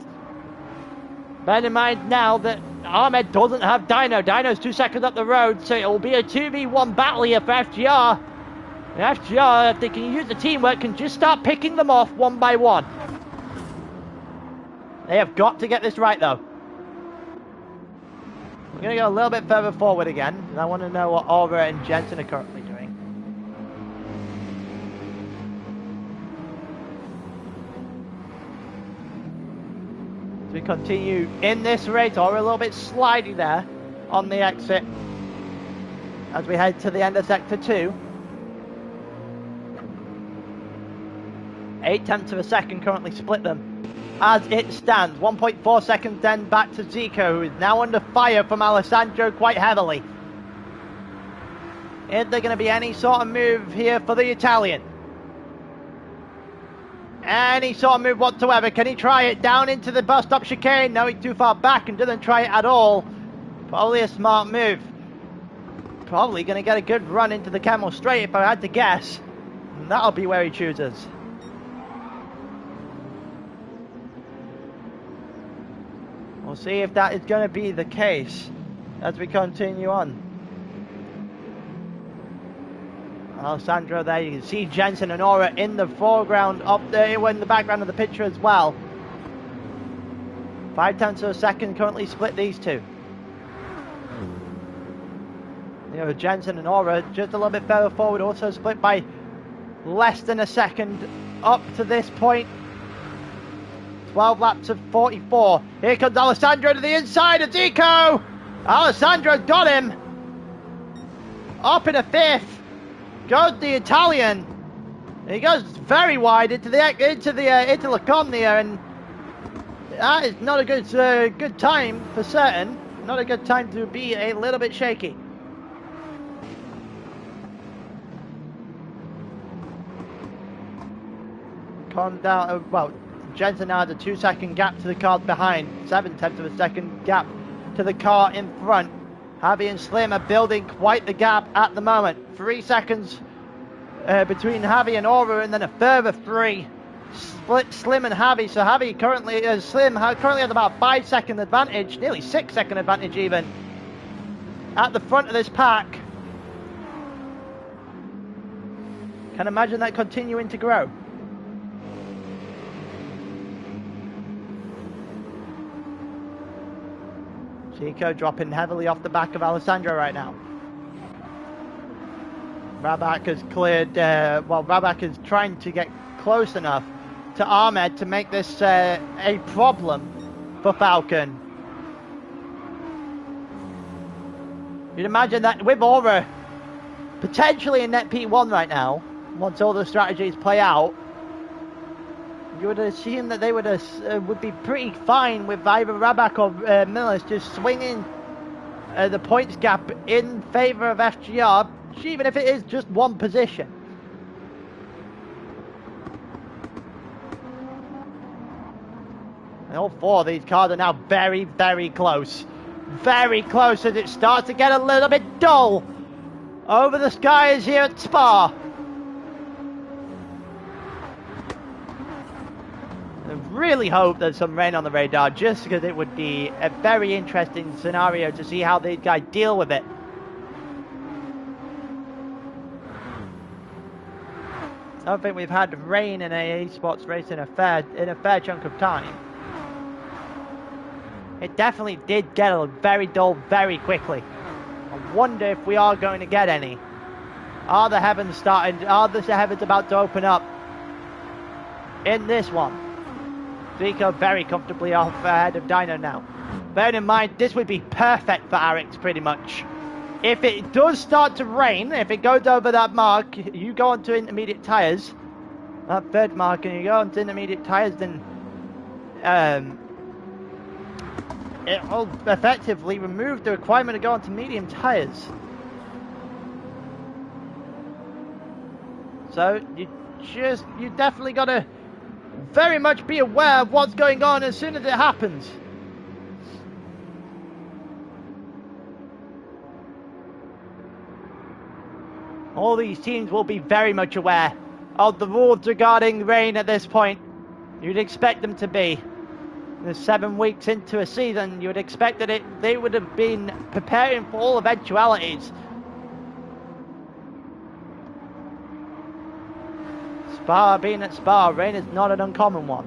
Bear in mind now that Ahmed doesn't have Dino. Dino's 2 seconds up the road, so it will be a 2v1 battle here for FGR. And FGR, if they can use the teamwork, can just start picking them off one by one. They have got to get this right though. We're going to go a little bit further forward again, and I want to know what Aura and Jensen are currently doing. As we continue in this race, Aura a little bit slidey there on the exit as we head to the end of Sector 2. 0.8 of a second currently split them. As it stands, 1.4 seconds then back to Zico, who is now under fire from Alessandro quite heavily. Is there going to be any sort of move here for the Italian? Any sort of move whatsoever? Can he try it down into the bus stop chicane? No, he's too far back and doesn't try it at all. Probably a smart move. Probably going to get a good run into the Camel Straight if I had to guess. And that'll be where he chooses. We'll see if that is going to be the case as we continue on. Alessandro there, you can see Jensen and Aura in the foreground, up there in the background of the picture as well. 0.5 of a second currently split these two. You know, Jensen and Aura just a little bit further forward, also split by less than a second up to this point. 12 laps of 44. Here comes Alessandro to the inside of Zico. Alessandro's got him. Up in a 5th. Goes the Italian. He goes very wide into La Condia, and that is not a good time for certain. Not a good time to be a little bit shaky. Calm down. Well, Jensen now has a 2-second gap to the car behind. 0.7 of a second gap to the car in front. Javi and Slim are building quite the gap at the moment. 3 seconds between Javi and Aura, and then a further 3 split Slim and Javi. So Javi currently, Slim currently has about 5-second advantage, nearly 6-second advantage even, at the front of this pack. Can imagine that continuing to grow. Chico dropping heavily off the back of Alessandro right now. Raback has cleared, Raback is trying to get close enough to Ahmed to make this a problem for Falcon. You'd imagine that with Aura potentially in net P1 right now, once all the strategies play out, you would assume that they would be pretty fine with either Raback or Millis just swinging the points gap in favour of FGR, even if it is just one position. And all four of these cars are now very, very close. Very close as it starts to get a little bit dull over the skies here at Spa. I really hope there's some rain on the radar, just because it would be a very interesting scenario to see how these guys deal with it. I don't think we've had rain in a esports race in a fair chunk of time. It definitely did get very dull very quickly. I wonder if we are going to get any. Are the heavens about to open up in this one? Zico very comfortably off ahead of Dino now. Bearing in mind, this would be perfect for Arix pretty much. If it does start to rain, if it goes over that mark, you go onto intermediate tyres, that third mark, and you go onto intermediate tyres, then it will effectively remove the requirement to go onto medium tyres. So you definitely got to very much be aware of what's going on as soon as it happens. All these teams will be very much aware of the rules regarding rain at this point. You'd expect them to be. They're 7 weeks into a season, you would expect that they would have been preparing for all eventualities. Spa, being at Spa, rain is not an uncommon one.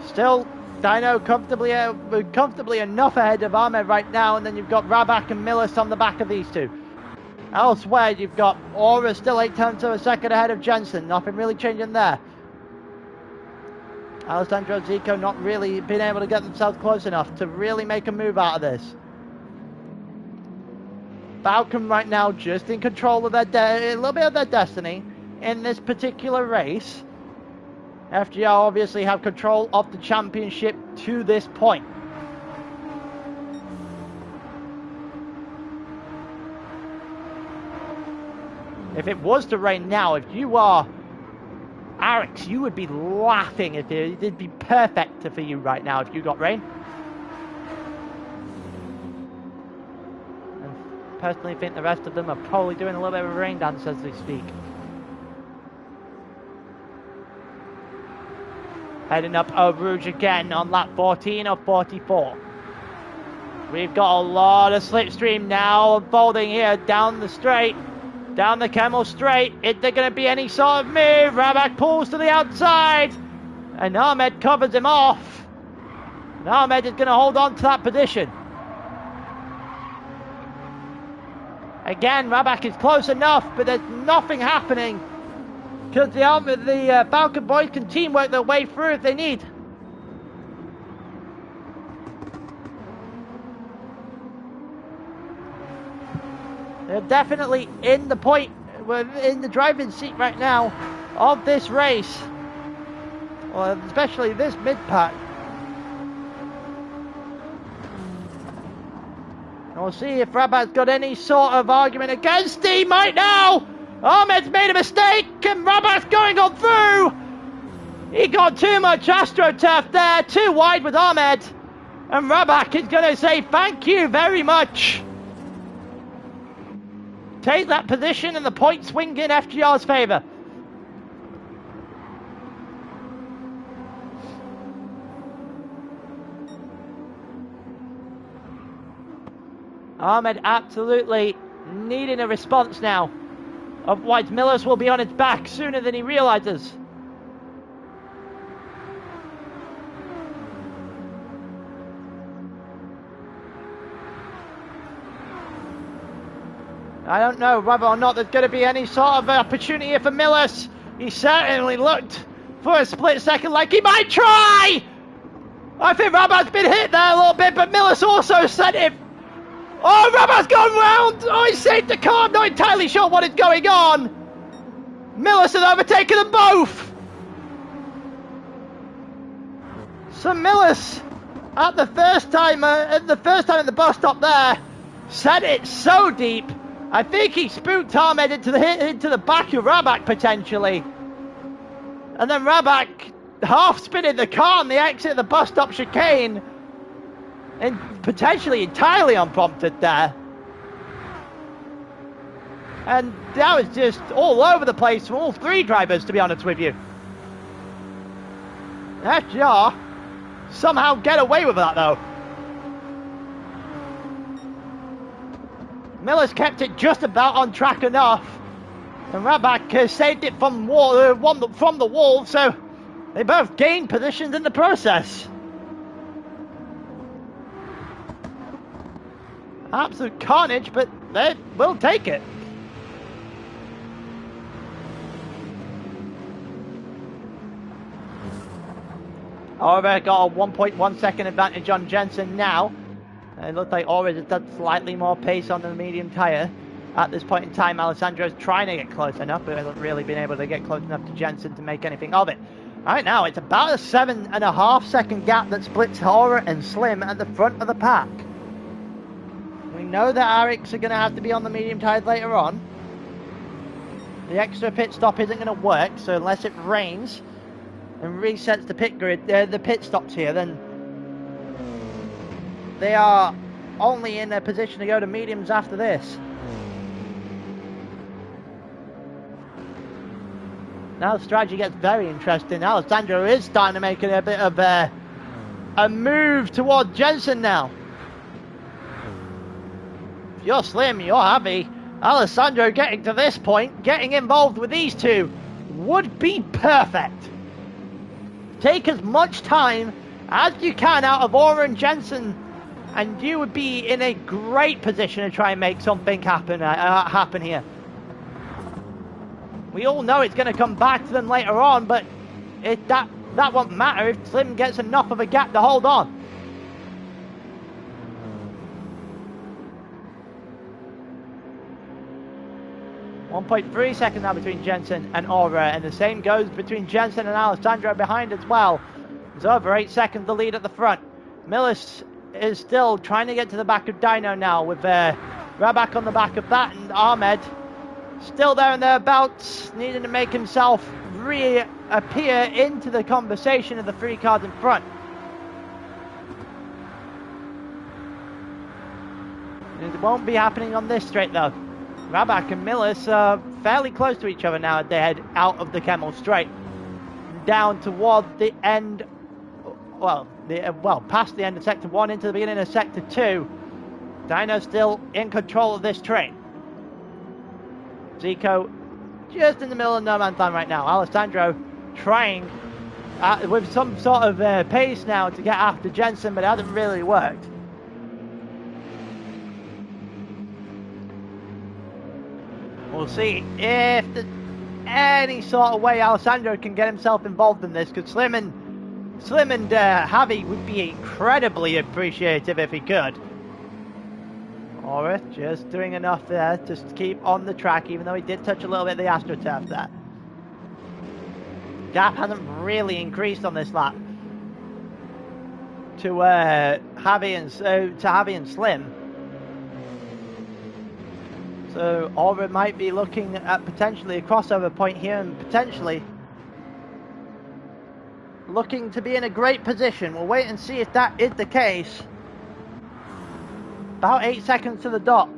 Still, Dino comfortably enough ahead of Ahmed right now, and then you've got Raback and Millis on the back of these two. Elsewhere, you've got Aura still 8 tenths of a second ahead of Jensen. Nothing really changing there. Alessandro and Zico not really being able to get themselves close enough to really make a move out of this. Falcon right now just in control of a little bit of their destiny in this particular race. FGR obviously have control of the championship to this point. If it was to rain now, if you are Arix, you would be laughing. It'd be perfect for you right now if you got rain. I personally think the rest of them are probably doing a little bit of a rain dance as they speak. Heading up Eau Rouge again on lap 14 of 44. We've got a lot of slipstream now unfolding here down the straight. Down the Camel straight. Is there going to be any sort of move? Raback pulls to the outside. And Ahmed covers him off. And Ahmed is going to hold on to that position. Again, Raback is close enough, but there's nothing happening. Because the Falcon boys can teamwork their way through if they need. They're definitely in the driving seat right now of this race. Well, especially this mid-pack. And we'll see if Rabat's got any sort of argument against him right now. Ahmed's made a mistake and Rabat's going on through. He got too much AstroTurf there, too wide with Ahmed. And Rabat is going to say thank you very much. take that position and the point swing in FGR's favour. Ahmed absolutely needing a response now. Otherwise, Millers will be on his back sooner than he realises. I don't know whether or not there's going to be any sort of opportunity here for Millers. He certainly looked for a split second like he might try. I think Rabat's been hit there a little bit, but Millers also sent him. Oh, Rabat's gone round. Oh, he saved the car. I'm not entirely sure what is going on. Millers has overtaken them both. So Millers, at the first time at the bus stop there, sent it so deep. I think he spooked Ahmed into the back of Rabat potentially. And then Rabat half spinning the car on the exit of the bus stop chicane. And potentially entirely unprompted there. And that was just all over the place from all three drivers, to be honest with you. FGR somehow get away with that though. Miller's kept it just about on track enough. And Rabat saved it from the wall, so they both gained positions in the process. Absolute carnage, but they will take it. Aero got a 1.1 second advantage on Jensen now. It looks like Aero has done slightly more pace on the medium tyre. At this point in time, Alessandro's trying to get close enough, but hasn't really been able to get close enough to Jensen to make anything of it. Right now, it's about a 7.5 second gap that splits Aero and Slim at the front of the pack. We know that Ariks are going to have to be on the medium tyres later on. The extra pit stop isn't going to work, so unless it rains and resets the pit grid, the pit stops here, then they are only in a position to go to mediums after this. Now the strategy gets very interesting. Alessandro is starting to make a bit of a move towards Jensen now. If you're Slim, you're happy. Alessandro getting to this point, getting involved with these two, would be perfect. Take as much time as you can out of Aero and Jensen, and you would be in a great position to try and make something happen here. We all know it's going to come back to them later on, but that won't matter if Slim gets enough of a gap to hold on. .3 seconds now between Jensen and Aero, and the same goes between Jensen and Alessandro behind as well. There's over 8 seconds the lead at the front. Millis is still trying to get to the back of Dino now, with Rabat on the back of that, and Ahmed still there and thereabouts, needing to make himself reappear into the conversation of the three cars in front. It won't be happening on this straight though. Rabat and Millis are fairly close to each other now as they head out of the Kemmel Straight, down toward the end, past the end of Sector 1 into the beginning of Sector 2. Dino still in control of this train. Zico just in the middle of no man's land right now. Alessandro trying with some sort of pace now to get after Jensen, but it hasn't really worked. We'll see if there's any sort of way Alessandro can get himself involved in this, because Slim and Javi would be incredibly appreciative if he could. Aero just doing enough there to keep on the track, even though he did touch a little bit of the AstroTurf there. Gap hasn't really increased on this lap to Javi and Slim. So Aero might be looking at potentially a crossover point here, and potentially looking to be in a great position. We'll wait and see if that is the case. About 8 seconds to the dot.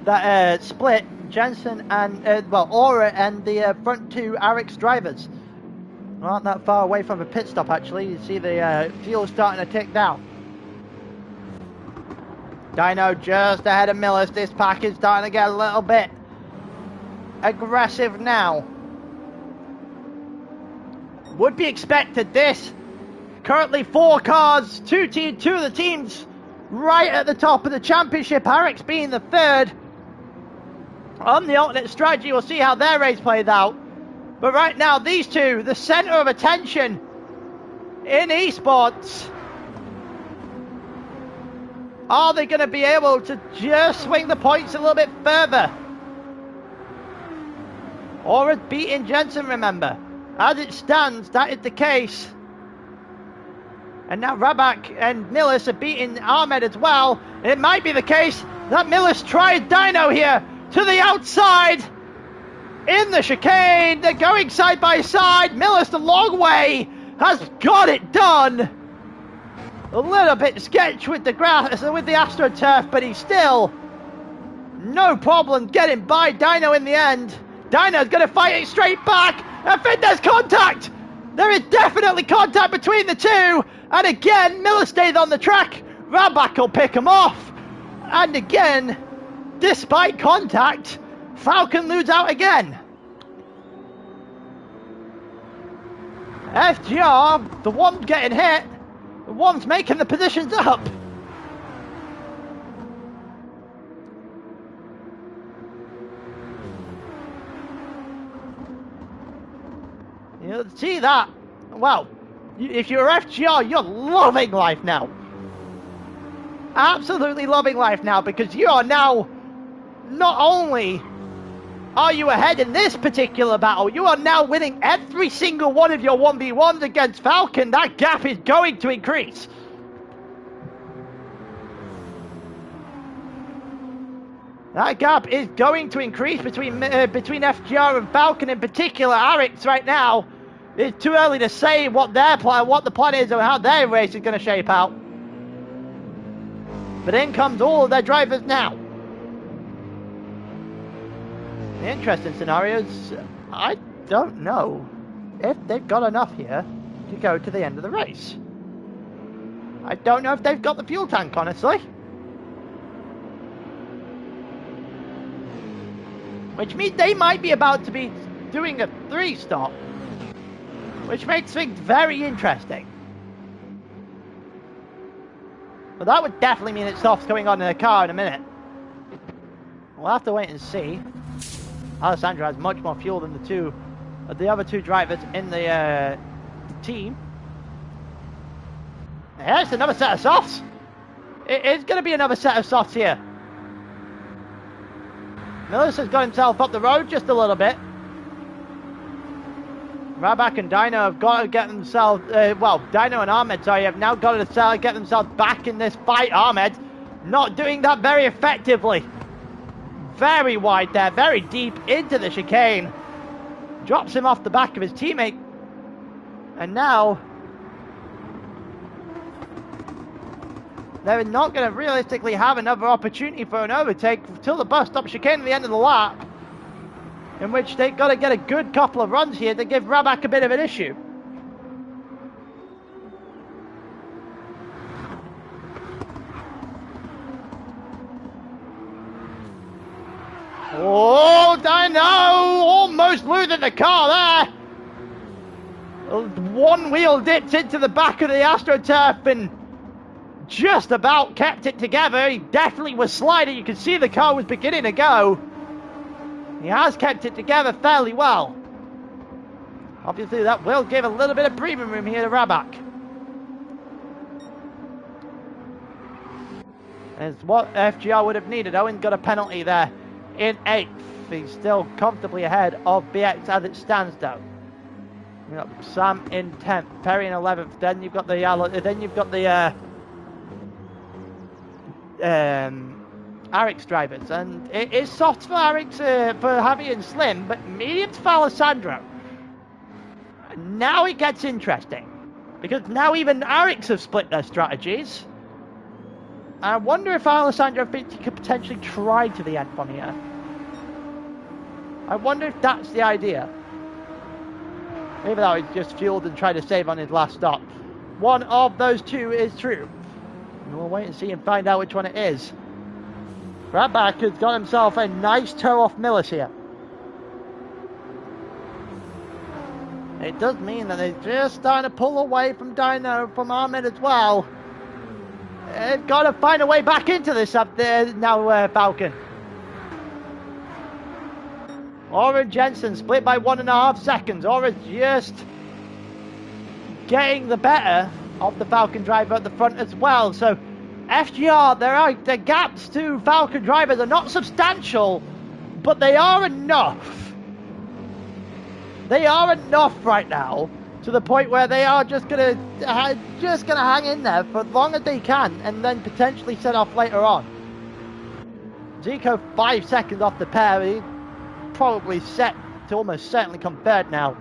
that split Jensen and, Aura and the front two Arix drivers. Not that far away from a pit stop, actually. You see the fuel starting to tick down. Dino just ahead of Millis. This pack is starting to get a little bit aggressive now. Would be expected this. Currently 4 cars, two of the teams right at the top of the championship. Arix being the third. On the alternate strategy, we'll see how their race plays out. But right now, these two, the centre of attention in esports. Are they going to be able to just swing the points a little bit further? Or beating Jensen, remember. As it stands, that is the case. And now Rabak and Millis are beating Ahmed as well. It might be the case that Millis tried Dino here to the outside. In the chicane, they're going side by side. Millis, the long way, has got it done. A little bit sketch with the grass, with the AstroTurf, but he's still no problem getting by Dino in the end. Dino's going to fight it straight back. I think there's contact. There is definitely contact between the two. And again, Millis stays on the track. Rabak will pick him off. And again, despite contact, Falcon loses out again. FGR, the one getting hit, the one's making the positions up. You'll see that. Well, if you're FGR, you're loving life now. Absolutely loving life now, because you are now, not only are you ahead in this particular battle, you are now winning every single one of your 1v1s against Falcon. That gap is going to increase. That gap is going to increase between FGR and Falcon in particular. Arix right now, it's too early to say what the plan is or how their race is going to shape out. But in comes all of their drivers now. The interesting scenarios, I don't know if they've got enough here to go to the end of the race. I don't know if they've got the fuel tank, honestly. Which means they might be about to be doing a 3-stop. Which makes things very interesting. But that would definitely mean it stops going on in the car in a minute. We'll have to wait and see. Alessandro has much more fuel than the other two drivers in the team. Here's another set of softs. It is going to be another set of softs here. Millis has got himself up the road just a little bit. Rabak and Dino have got to get themselves, Dino and Ahmed, sorry, have now got to get themselves back in this fight. Ahmed not doing that very effectively. Very wide there, very deep into the chicane. Drops him off the back of his teammate. And now, they're not going to realistically have another opportunity for an overtake until the bus stop chicane at the end of the lap. In which they've got to get a good couple of runs here to give Rabak a bit of an issue. Oh, Dino almost losing the car there. One wheel dipped into the back of the AstroTurf and just about kept it together. He definitely was sliding. You could see the car was beginning to go. He has kept it together fairly well. Obviously, that will give a little bit of breathing room here to Rabak. It's what FGR would have needed. Owen got a penalty there in 8th. He's still comfortably ahead of BX as it stands, though. You've got Sam in 10th, Perry in 11th. Then you've got the Arix drivers, and it is soft for Arix, for Javi and Slim, but medium for Alessandro. Now it gets interesting, because now even Arix have split their strategies. I wonder if Alessandro thinks he could potentially try to the end from here. I wonder if that's the idea. Maybe that was just fueled and tried to save on his last stop. One of those two is true. And we'll wait and see and find out which one it is. Radback has got himself a nice toe off Millis here. It does mean that they're just starting to pull away from Dino, from Ahmed as well. They've got to find a way back into this up there now, Falcon. Aura and Jensen split by 1.5 seconds. Aura's just getting the better of the Falcon driver at the front as well. So FGR, the gaps to Falcon drivers are not substantial, but they are enough. They are enough right now to the point where they are just gonna hang in there for as long as they can, and then potentially set off later on. Zico 5 seconds off the pair. He's probably set to almost certainly come third now.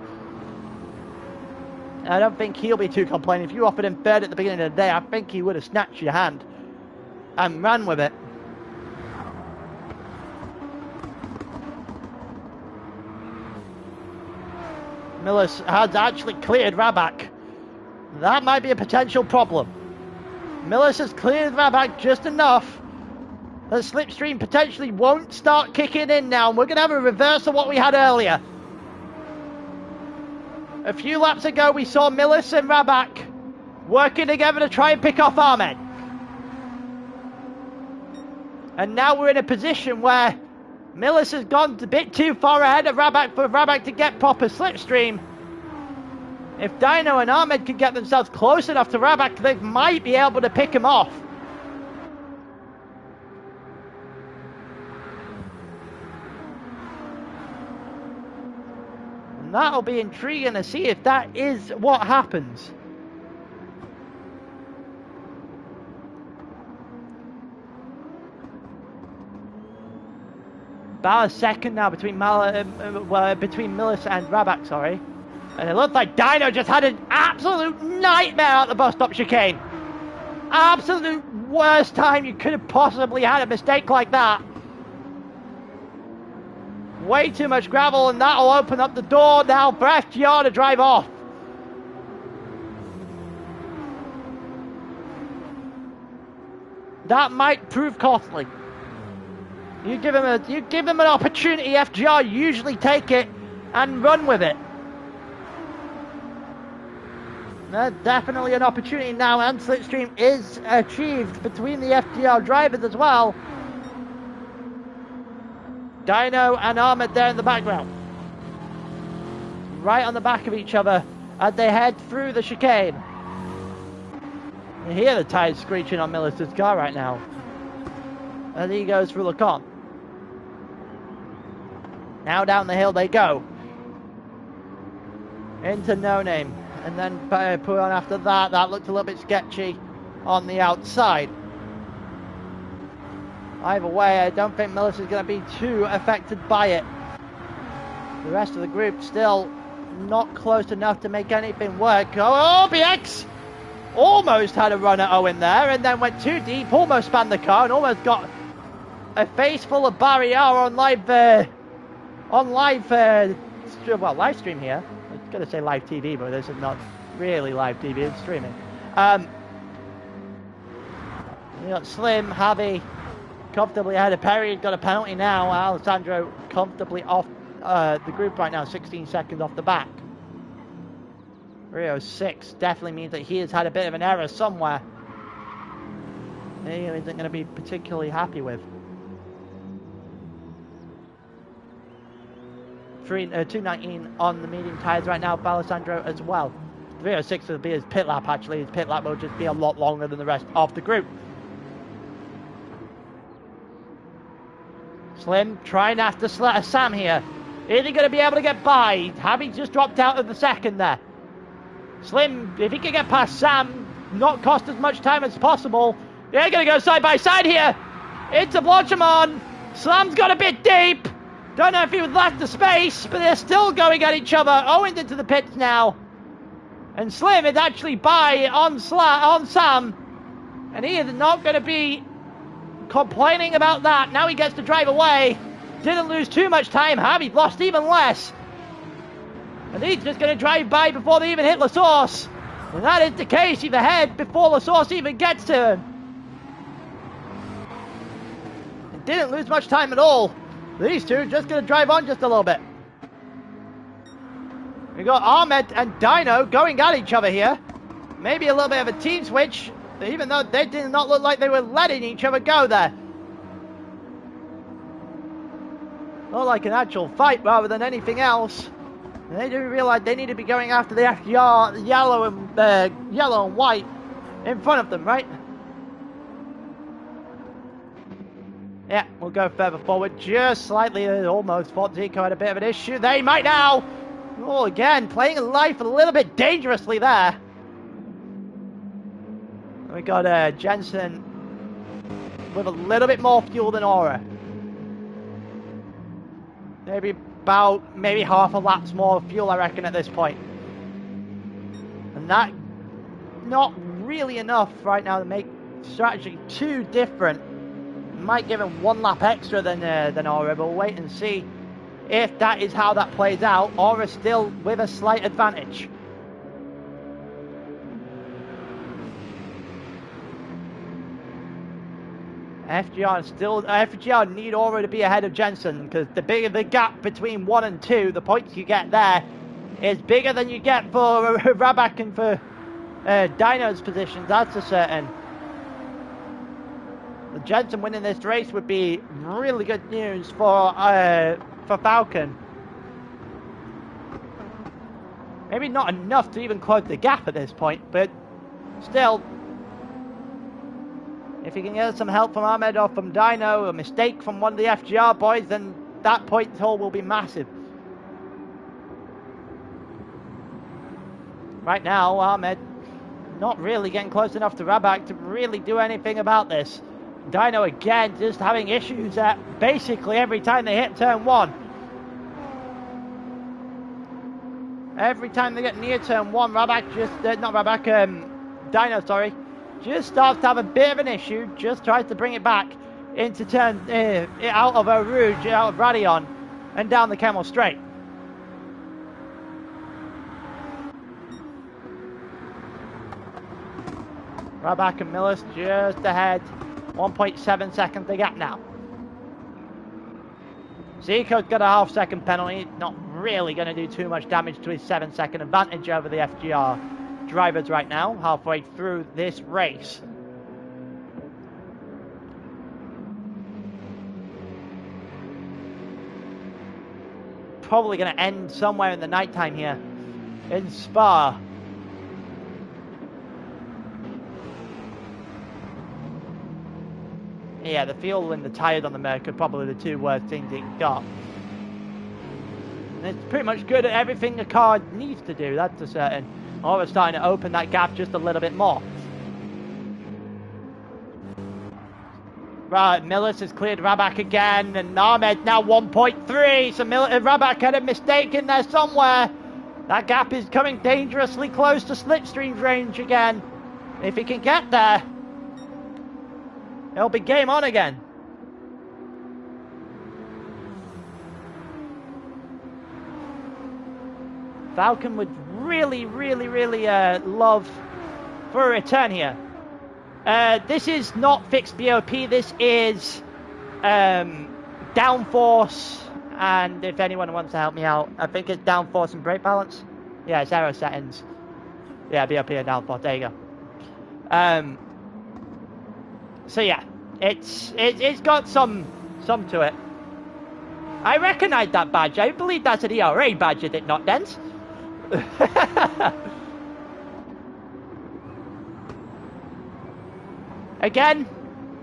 I don't think he'll be too complaining. If you offered him third at the beginning of the day, I think he would have snatched your hand and ran with it. Millis has actually cleared Radback. That might be a potential problem. Millis has cleared Radback just enough that slipstream potentially won't start kicking in now, and we're going to have a reverse of what we had earlier. A few laps ago we saw Millis and Radback working together to try and pick off Ahmed. And now we're in a position where Millis has gone a bit too far ahead of Radback for Radback to get proper slipstream. If Dino and Ahmed can get themselves close enough to Radback, they might be able to pick him off. And that'll be intriguing to see if that is what happens. About a second now between Millis and Radback, sorry. And it looks like Dino just had an absolute nightmare at the bus stop chicane. Absolute worst time you could have possibly had a mistake like that. Way too much gravel, and that'll open up the door now for FGR to drive off. That might prove costly. You give them an opportunity, FGR usually take it and run with it. There's definitely an opportunity now, and slipstream is achieved between the FGR drivers as well. Dino and Ahmed there in the background, right on the back of each other as they head through the chicane. You hear the tyres screeching on Millis' car right now as he goes through the con. Now down the hill they go into No Name, and then put on after that. That looked a little bit sketchy on the outside. Either way, I don't think Millis is going to be too affected by it. The rest of the group still not close enough to make anything work. Oh, BX almost had a run at Owen there, and then went too deep, almost spanned the car, and almost got a face full of barrier on live stream here. I was going to say live TV, but this is not really live TV, it's streaming. You got Slim, Javi comfortably ahead of Perry. He's got a penalty now. Alessandro comfortably off the group right now, 16 seconds off the back. Rio 6 definitely means that he has had a bit of an error somewhere. He isn't going to be particularly happy with. 219 on the medium tyres right now for Alessandro as well. 306 will be his pit lap actually. His pit lap will just be a lot longer than the rest of the group. Slim trying after Sam here. Is he going to be able to get by? Javi just dropped out of the second there. Slim, if he can get past Sam, not cost as much time as possible. They're going to go side by side here. Into Blanchimon. Slam's got a bit deep. Don't know if he would left the space, but they're still going at each other. Owen's into the pits now. And Slim is actually by on Sam. And he is not going to be complaining about that. Now he gets to drive away. Didn't lose too much time. Harvey lost even less. And he's just going to drive by before they even hit La Source. And that is the case. He's ahead before La Source even gets to him. And didn't lose much time at all. These two are just going to drive on just a little bit. We got Ahmed and Dino going at each other here. Maybe a little bit of a team switch, even though they did not look like they were letting each other go there. Not like an actual fight rather than anything else. And they do realise they need to be going after the FGR, yellow and white in front of them, right? Yeah, we'll go further forward just slightly. Almost thought Zico had a bit of an issue. They might now. Oh, again, playing life a little bit dangerously there. We got Jensen with a little bit more fuel than Aura. Maybe half a lap's more fuel, I reckon, at this point. And that not really enough right now to make strategy too different. Might give him 1 lap extra than Aura, but we'll wait and see if that is how that plays out. Aura still with a slight advantage. FGR need Aura to be ahead of Jensen, because the bigger the gap between 1 and 2, the points you get there is bigger than you get for Rabak and for Dino's positions, that's a certain. The Jensen winning this race would be really good news for Falcon. Maybe not enough to even close the gap at this point, but still. If you can get some help from Ahmed or from Dino, a mistake from one of the FGR boys, then that point haul will be massive. Right now, Ahmed not really getting close enough to Rabak to really do anything about this. Dino again just having issues at basically every time they hit turn 1. Every time they get near turn 1, Rabak just, Dino, sorry, just starts to have a bit of an issue, just tries to bring it back into turn, out of Eau Rouge, out of Radion, and down the Camel Straight. Rabak and Millis just ahead, 1.7 seconds the gap now. Zico's got a half-second penalty, not really going to do too much damage to his 7-second advantage over the FGR drivers right now, halfway through this race. Probably going to end somewhere in the nighttime here in Spa. Yeah, the fuel and the tyres on the Merc are probably the two worst things it got. And it's pretty much good at everything the car needs to do, that's a certain. Oh, we're starting to open that gap just a little bit more. Right, Millis has cleared Rabak again, and Ahmed now 1.3. So Rabak had a mistake in there somewhere. That gap is coming dangerously close to Slipstream's range again. If he can get there, it'll be game on again. Falcon would really love for a return here. This is not fixed BOP, this is downforce, and if anyone wants to help me out, I think it's downforce and brake balance. Yeah, it's aero settings. Yeah, BOP and downforce, there you go. So yeah, it's got some to it. I recognise that badge. I believe that's an ERA badge, is it not, Dens? Again,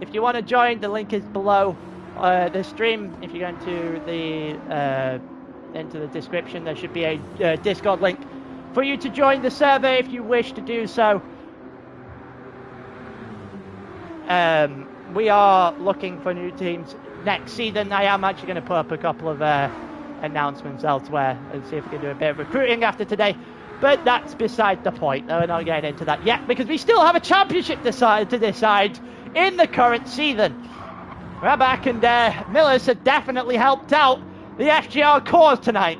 if you want to join, the link is below the stream. If you go into the description, there should be a Discord link for you to join the server if you wish to do so. We are looking for new teams next season. I am actually going to put up a couple of announcements elsewhere and see if we can do a bit of recruiting after today, but that's beside the point. We're not getting into that yet because we still have a championship to decide in the current season. Rabak and Millis have definitely helped out the FGR cause tonight.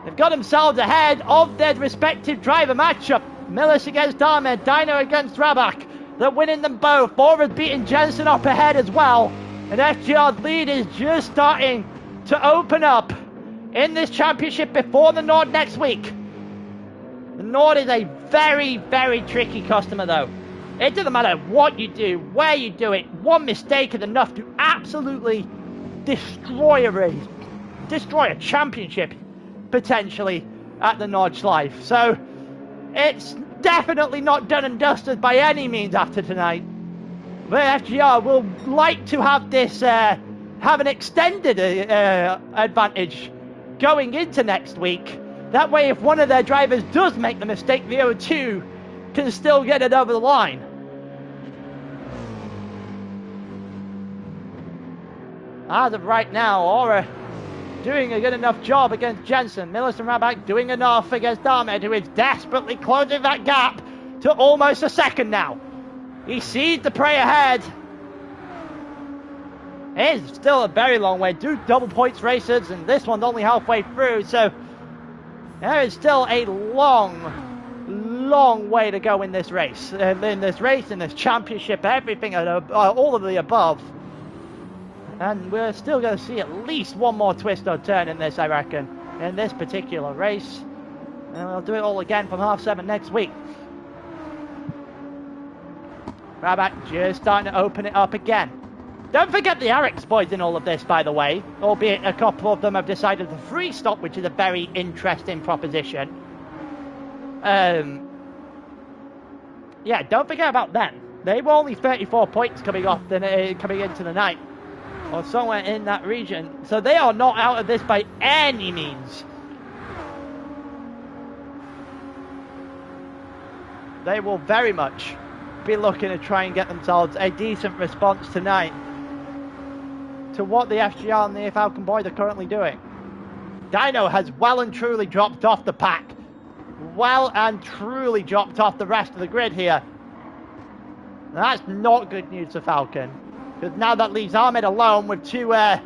They've got themselves ahead of their respective driver matchup. Millis against Ahmed, Dino against Rabak. They're winning them both. Bora's beating Jensen up ahead as well. And FGR's lead is just starting to open up in this championship before the Nord next week. The Nord is a very, very tricky customer though. It doesn't matter what you do, where you do it. One mistake is enough to absolutely destroy a race, destroy a championship, potentially, at the Nordschleife. So, it's definitely not done and dusted by any means after tonight. But FGR will like to have this, have an extended advantage going into next week. That way, if one of their drivers does make the mistake, the other two can still get it over the line. As of right now, Aura doing a good enough job against Jensen. Millis and Rabak doing enough against Ahmed, who is desperately closing that gap to almost a second now. He sees the prey ahead. It is still a very long way. Do double points races, and this one's only halfway through, so there is still a long way to go in this race. In this championship, everything, all of the above. And we're still going to see at least one more twist or turn in this, I reckon, in this particular race. And we'll do it all again from 7:30 next week. Rabak just starting to open it up again. Don't forget the Arex boys in all of this, by the way, albeit a couple of them have decided to free stop, which is a very interesting proposition. Yeah, don't forget about them. They were only 34 points coming into the night, or somewhere in that region, so they are not out of this by any means. They will very much be looking to try and get themselves a decent response tonight to what the FGR and the Falcon Boys are currently doing. Dino has well and truly dropped off the pack. Well and truly dropped off the rest of the grid here. That's not good news for Falcon, because now that leaves Ahmed alone with two of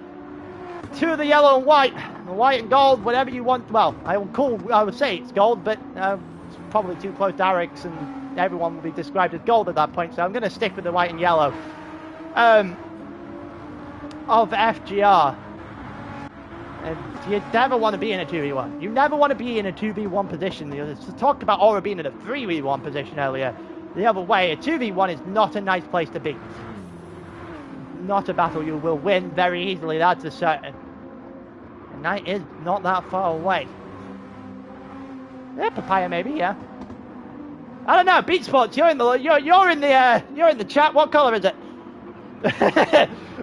the yellow and white, the white and gold, whatever you want. Well, I would say it's gold, but it's probably too close to Arex, and everyone will be described as gold at that point. So I'm going to stick with the white and yellow of FGR. And you never want to be in a 2v1. You never want to be in a 2v1 position. You talked about Aura being in a 3v1 position earlier. The other way, a 2v1 is not a nice place to be. Not a battle you will win very easily, that's a certain. And night is not that far away. Yeah, Papaya maybe, yeah. I don't know, Beat Sports, you're in the chat. What colour is it?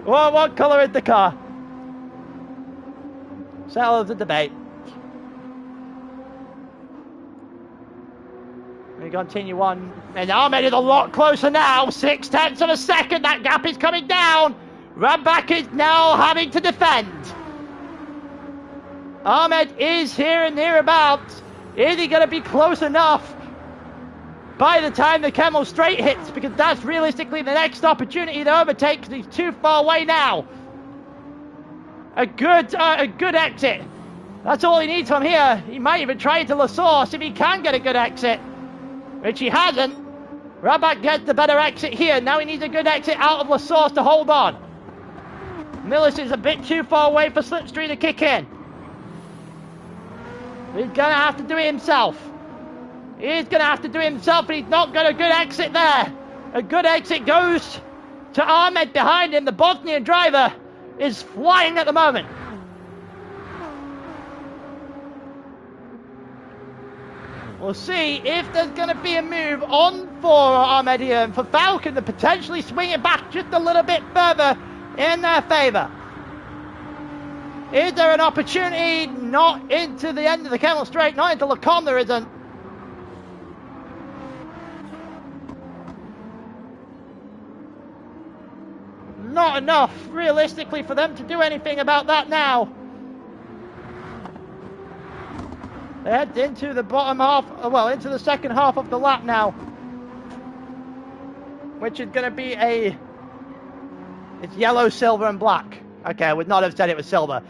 what colour is the car? Settle the debate. We continue on, and Ahmed is a lot closer now. 0.6 of a second. That gap is coming down. Rabak is now having to defend. Ahmed is here and nearabouts. Is he going to be close enough by the time the Camel Straight hits? Because that's realistically the next opportunity to overtake, because he's too far away now. A good exit. That's all he needs from here. He might even try into La Source if he can get a good exit, which he hasn't. Rabak gets the better exit here. Now he needs a good exit out of La Source to hold on. Millis is a bit too far away for Slipstream to kick in. He's going to have to do it himself. He's going to have to do it himself, but he's not got a good exit there. A good exit goes to Ahmed behind him. The Bosnian driver is flying at the moment. We'll see if there's going to be a move on for Ahmed here, and for Falcon to potentially swing it back just a little bit further in their favour. Is there an opportunity? Not into the end of the Camel Straight, not into Lacombe, there isn't. Not enough, realistically, for them to do anything about that now. They head into the bottom half, well, into the second half of the lap now, which is going to be a It's yellow, silver, and black. Okay, I would not have said it was silver.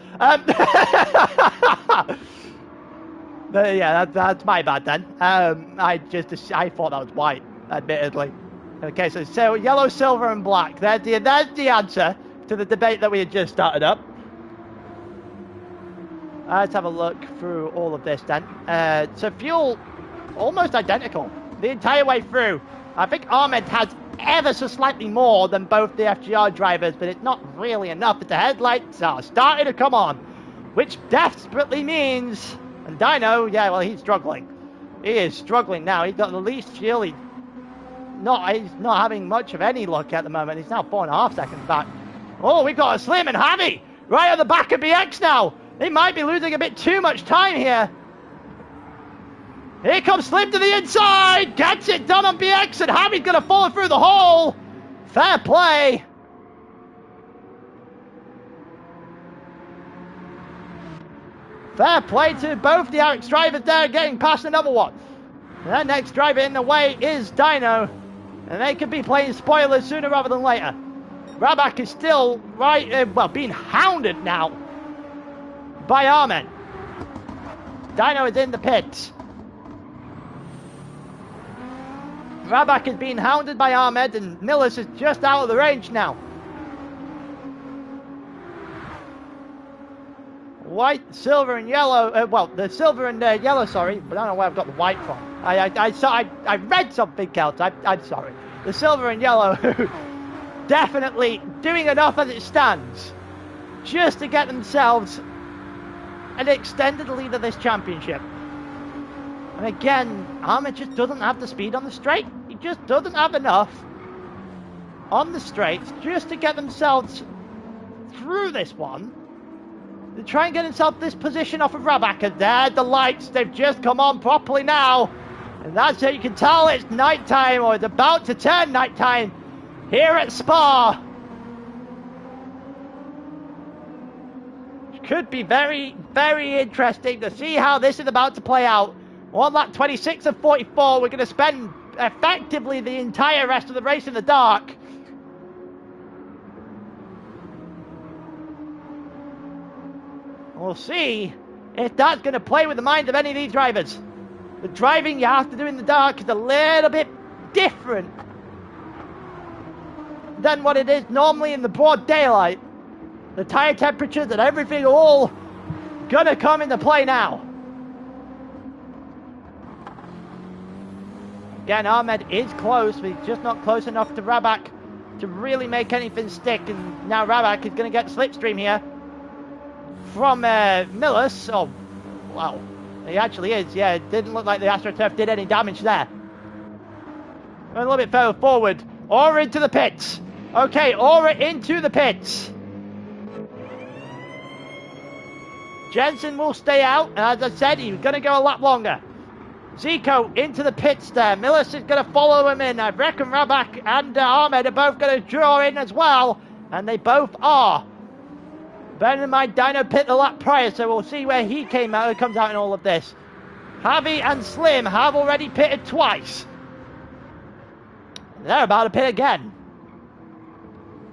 But yeah, that's my bad then. I thought that was white, admittedly. Okay, so yellow, silver, and black. There's the answer to the debate that we had just started up. Let's have a look through all of this then. So fuel, almost identical the entire way through. I think Ahmed has ever so slightly more than both the FGR drivers, but it's not really enough. The headlights are starting to come on, which desperately means... And Dino, yeah, well, he's struggling. He is struggling now. He's got the least fuel. He's not having much of any luck at the moment. He's now 4.5 seconds back. Oh, we've got a Slim and Javi right at the back of BX now. They might be losing a bit too much time here. Here comes Slim to the inside. Gets it done on BX, and Javi's going to follow through the hole. Fair play. Fair play to both the RX drivers there, getting past another one. And that next driver in the way is Dino. And they could be playing spoilers sooner rather than later. Rabak is still being hounded now by Ahmed. Dino is in the pits. Rabak is being hounded by Ahmed, and Millis is just out of the range now. White, silver, and yellow. The silver and yellow, sorry, but I don't know where I've got the white from. I read something else. I'm sorry. The silver and yellow, definitely doing enough as it stands, just to get themselves an extended lead of this championship. And again, Ahmed just doesn't have the speed on the straight. He just doesn't have enough on the straights just to get themselves through this one. To try and get himself this position off of Rabak. And there, the lights, they've just come on properly now. And that's it, you can tell it's nighttime, or it's about to turn nighttime here at Spa. Which could be very, very interesting to see how this is about to play out. On lap 26 of 44, we're going to spend effectively the entire rest of the race in the dark. We'll see if that's going to play with the minds of any of these drivers. The driving you have to do in the dark is a little bit different than what it is normally in the broad daylight. The tire temperatures and everything are all going to come into play now. Again, Ahmed is close, but he's just not close enough to Rabak to really make anything stick. And now Rabak is going to get slipstream here from Millis. Oh, wow. He actually is. Yeah, it didn't look like the AstroTurf did any damage there. A little bit further forward. Aura into the pits. Okay, Aura into the pits. Jensen will stay out. And as I said, he's going to go a lap longer. Zico into the pits there. Millis is going to follow him in. I reckon Rabak and Ahmed are both going to draw in as well. And they both are. Bearing in mind, Dino pit the lap prior, so we'll see where he comes out in all of this. Javi and Slim have already pitted twice. They're about to pit again.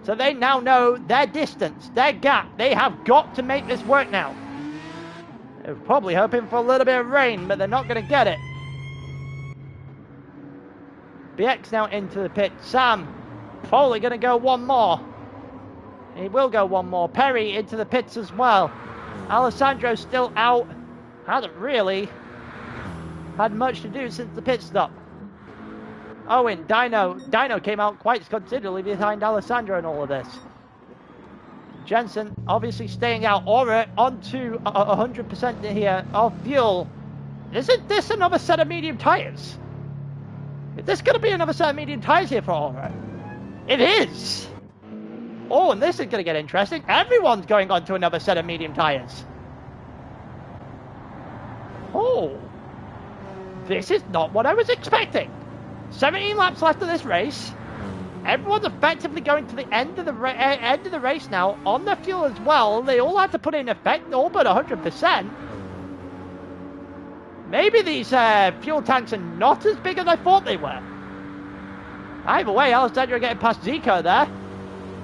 So they now know their distance, their gap. They have got to make this work now. They're probably hoping for a little bit of rain, but they're not going to get it. BX now into the pit. Sam probably going to go one more. He will go one more. Perry into the pits as well. Alessandro's still out. Hasn't really had much to do since the pit stop. Owen, Dino came out quite considerably behind Alessandro in all of this. Jensen obviously staying out. Aura onto 100% here of fuel. Isn't this another set of medium tyres? Is this going to be another set of medium tyres here for Aura? It is. Oh, and this is going to get interesting. Everyone's going on to another set of medium tyres. Oh. This is not what I was expecting. 17 laps left of this race. Everyone's effectively going to the end of the race now on their fuel as well. They all have to put in effect, all but 100%. Maybe these fuel tanks are not as big as I thought they were. Either way, Alessandro getting past Zico there.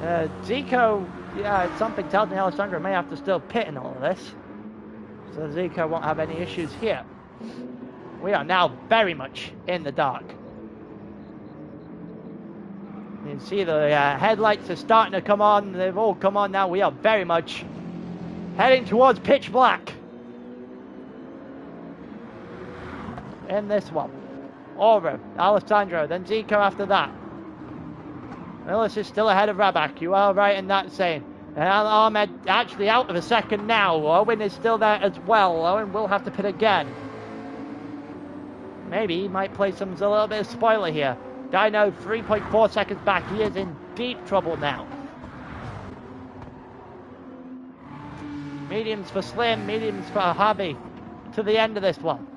Zico, yeah, something tells me Alessandro may have to still pit in all of this. So Zico won't have any issues here. We are now very much in the dark. You can see the headlights are starting to come on. They've all come on now. We are very much heading towards pitch black. In this one. Aero, Alessandro, then Zico after that. Millis is still ahead of Rabak. You are right in that saying. And Ahmed actually out of a second now. Owen is still there as well. Owen will have to pit again. Maybe he might play a little bit of spoiler here. Dino 3.4 seconds back. He is in deep trouble now. Mediums for Slim, mediums for Harvey to the end of this one.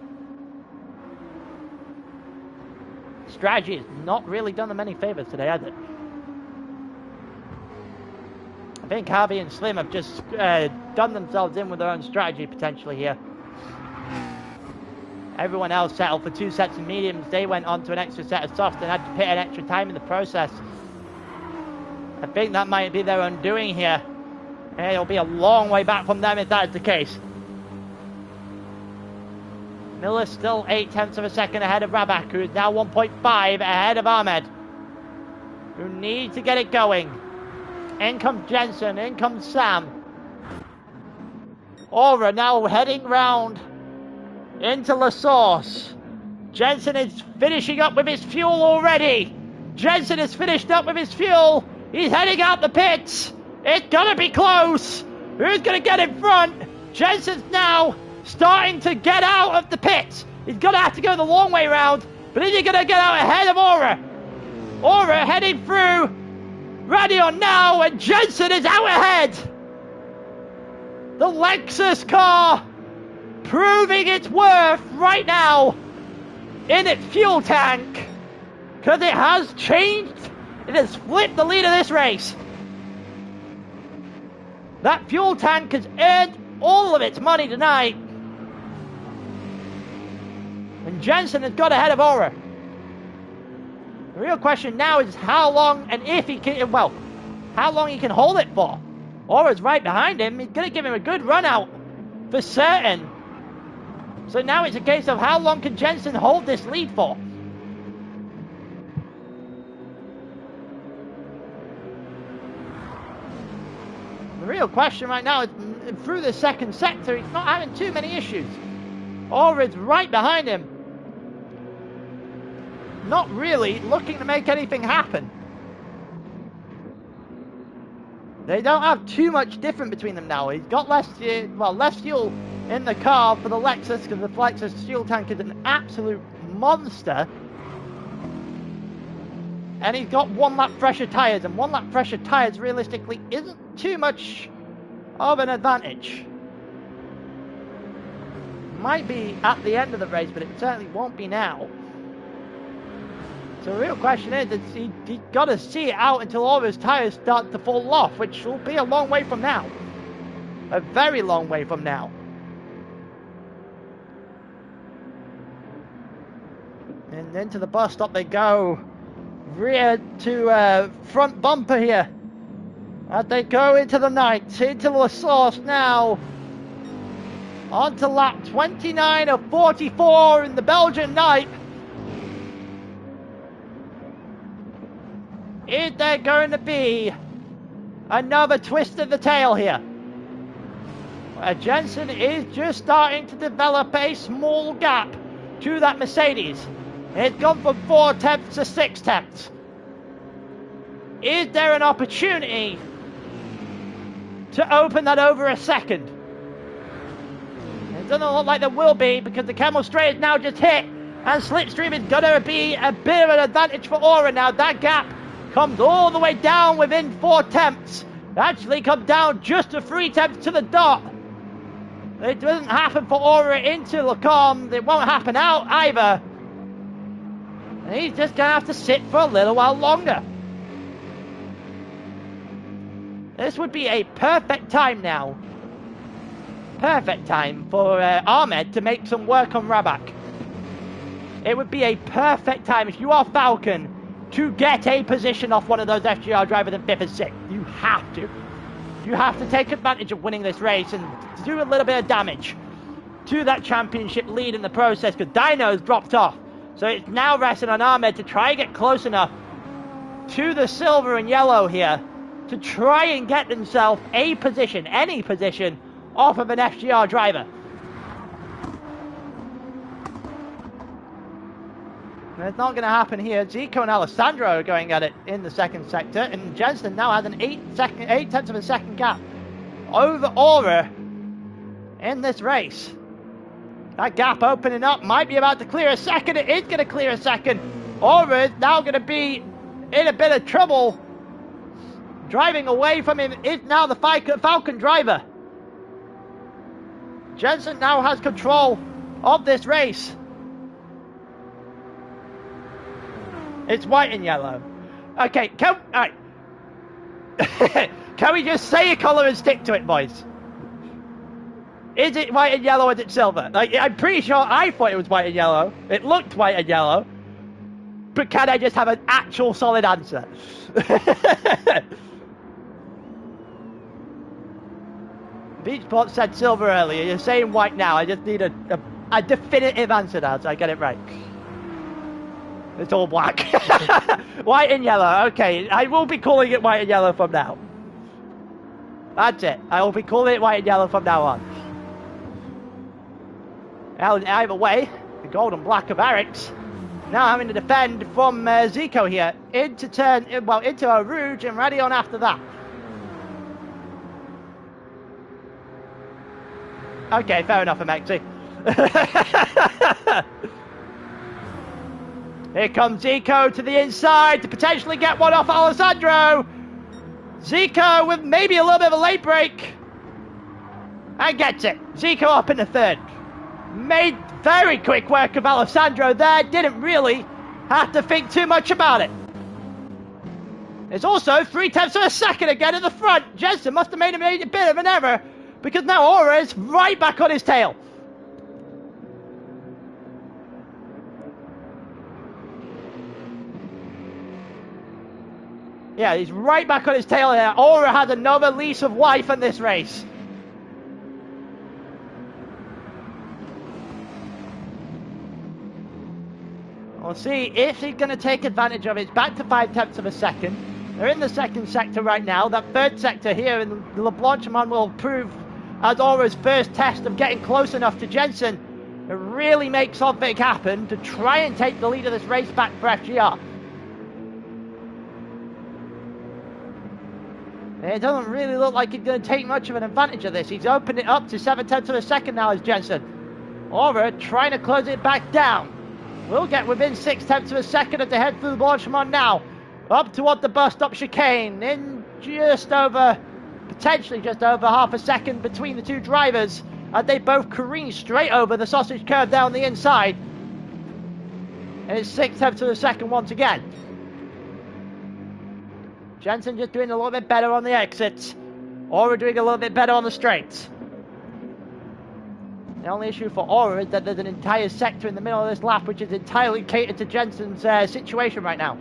Strategy has not really done them any favors today, has it? I think Harvey and Slim have just done themselves in with their own strategy potentially here. Everyone else settled for 2 sets of mediums. They went on to an extra set of softs and had to pit an extra time in the process. I think that might be their undoing here. And it'll be a long way back from them if that is the case. Miller still 0.8 of a second ahead of Rabak, who is now 1.5 ahead of Ahmed, who needs to get it going. In comes Jensen, in comes Sam. Aura now heading round into La Source. Jensen is finishing up with his fuel already. Jensen is finished up with his fuel. He's heading out the pits. It's gonna be close. Who's gonna get in front? Jensen's now starting to get out of the pits. He's gonna have to go the long way round. But is he gonna get out ahead of Aura? Aura heading through. Radion now, and Jensen is out ahead. The Lexus car proving its worth right now in its fuel tank, because it has changed. It has flipped the lead of this race. That fuel tank has earned all of its money tonight, and Jensen has got ahead of Aura. The real question now is how long and if he can, well, how long he can hold it for. Aura's right behind him. He's going to give him a good run out for certain. So now it's a case of how long can Jensen hold this lead for. The real question right now is through the second sector, he's not having too many issues. Aura's right behind him. Not really looking to make anything happen. They don't have too much different between them now. He's got less fuel in the car for the Lexus, because the Lexus fuel tank is an absolute monster. And he's got 1 lap fresher tyres, and 1 lap fresher tyres realistically isn't too much of an advantage. Might be at the end of the race, but it certainly won't be now. So the real question is he's got to see it out until all of his tyres start to fall off, which will be a long way from now. A very long way from now. And into the bus stop they go. Rear to front bumper here. As they go into the night, into La Source now. On to lap 29 of 44 in the Belgian night. Is there going to be another twist of the tail here? Jensen is just starting to develop a small gap to that Mercedes. It's gone from 4/10 to 6/10. Is there an opportunity to open that over a second? It doesn't look like there will be, because the Camel Straight is now just hit, and Slipstream is going to be a bit of an advantage for Aura now. That gap comes all the way down within 4/10. Actually comes down just to 3/10 to the dot. It doesn't happen for Aura into Lacombe. It won't happen out either. And he's just going to have to sit for a little while longer. This would be a perfect time now. Perfect time for Ahmed to make some work on Rabak. It would be a perfect time. If you are Falcon, to get a position off one of those FGR drivers in 5th and 6th. You have to. You have to take advantage of winning this race and do a little bit of damage to that championship lead in the process, because Dino's dropped off. So it's now resting on Ahmed to try and get close enough to the silver and yellow here to try and get themselves a position, any position, off of an FGR driver. And it's not going to happen here. Zico and Alessandro are going at it in the second sector, and Jensen now has an 8/10 of a second gap over Aura in this race. That gap opening up, might be about to clear a second. It is going to clear a second. Aura is now going to be in a bit of trouble. Driving away from him is now the Falcon driver. Jensen now has control of this race. It's white and yellow. Okay, alright. Can we just say a colour and stick to it, boys? Is it white and yellow or is it silver? Like, I'm pretty sure I thought it was white and yellow. It looked white and yellow. But can I just have an actual solid answer? Beachport said silver earlier. You're saying white now. I just need a definitive answer now so I get it right. It's all black. White and yellow. Okay, I will be calling it white and yellow from now. That's it. I will be calling it white and yellow from now on. Now, either way, the gold and black of Eric's now having to defend from Zico here into Eau Rouge and ready on after that. Okay, fair enough, Amexi. Here comes Zico to the inside to potentially get one off Alessandro. Zico with maybe a little bit of a late break. And gets it. Zico up in the third. Made very quick work of Alessandro there. Didn't really have to think too much about it. It's also 3/10 of a second again at the front. Jensen must have made a bit of an error, because now Aura is right back on his tail. Yeah, he's right back on his tail here. Aura has another lease of life in this race. We'll see if he's going to take advantage of it. It's back to 5/10 of a second. They're in the second sector right now. That third sector here in the Spa-Francorchamps will prove as Aura's first test of getting close enough to Jensen to really make something happen to try and take the lead of this race back for FGR. It doesn't really look like he's going to take much of an advantage of this. He's opened it up to 7/10 of a second now as Jensen. Aura trying to close it back down. We'll get within 6/10 of a second as they head through the Spa-Francorchamps now. Up toward the bus stop chicane. In just over, potentially just over half a second between the two drivers as they both careen straight over the sausage curve down the inside. And it's 6/10 of a second once again. Jensen just doing a little bit better on the exits. Aura doing a little bit better on the straights. The only issue for Aura is that there's an entire sector in the middle of this lap which is entirely catered to Jensen's situation right now.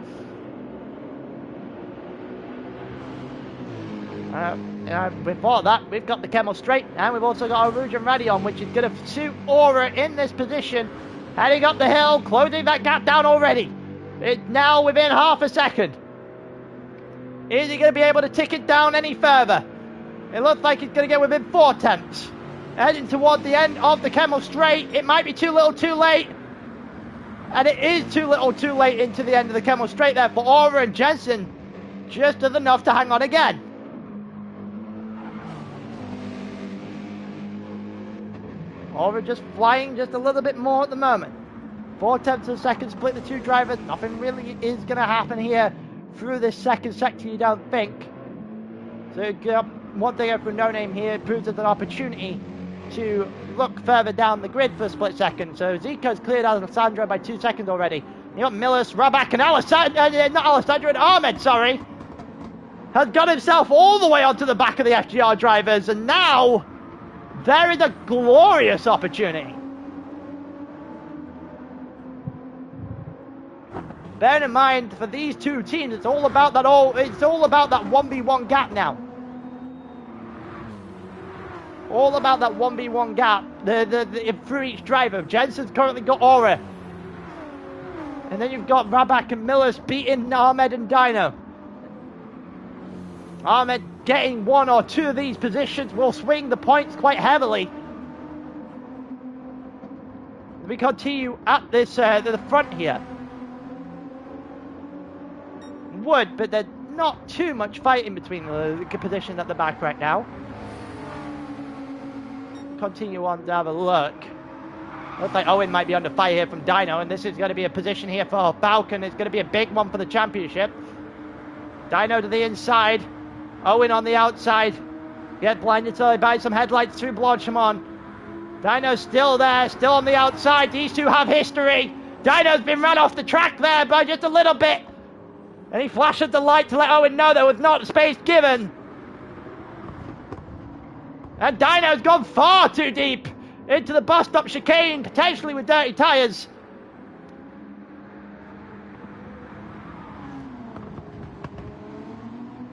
Before that, we've got the Camel Straight, and we've also got our Rouge and Radion, which is going to suit Aura in this position. Heading up the hill, closing that gap down already. It's now within half a second. Is he going to be able to tick it down any further? It looks like he's going to get within 4/10. Heading toward the end of the Camel Straight. It might be too little too late. And it is too little too late into the end of the Camel Straight there for Aura and Jensen. Just does enough to hang on again. Aura just flying just a little bit more at the moment. 4/10 of a second split the two drivers. Nothing really is going to happen here through this second sector, you don't think. So one thing for No Name here proves there's an opportunity to look further down the grid for a split second. So Zico's cleared Alessandro by 2 seconds already. You got Millis, Raback, and and Ahmed, sorry, has got himself all the way onto the back of the FGR drivers, and now there is a glorious opportunity. bear in mind, for these two teams, it's all about that 1v1 gap now. All about that 1v1 gap through each driver. Jensen's currently got Aura. And then you've got Rabak and Miller's beating Ahmed and Dino. Ahmed getting one or two of these positions will swing the points quite heavily. We continue at this the front here. Would, but there's not too much fighting between the positions at the back right now. Continue on to have a look. Looks like Owen might be under fire here from Dino, and this is going to be a position here for Falcon. It's going to be a big one for the championship. Dino to the inside. Owen on the outside. Get blinded by some headlights through Blanchimont. Dino's still there, still on the outside. These two have history. Dino's been run off the track there by just a little bit. And he flashes the light to let Owen know there was not space given. And Dino's gone far too deep into the bus stop chicane, potentially with dirty tyres.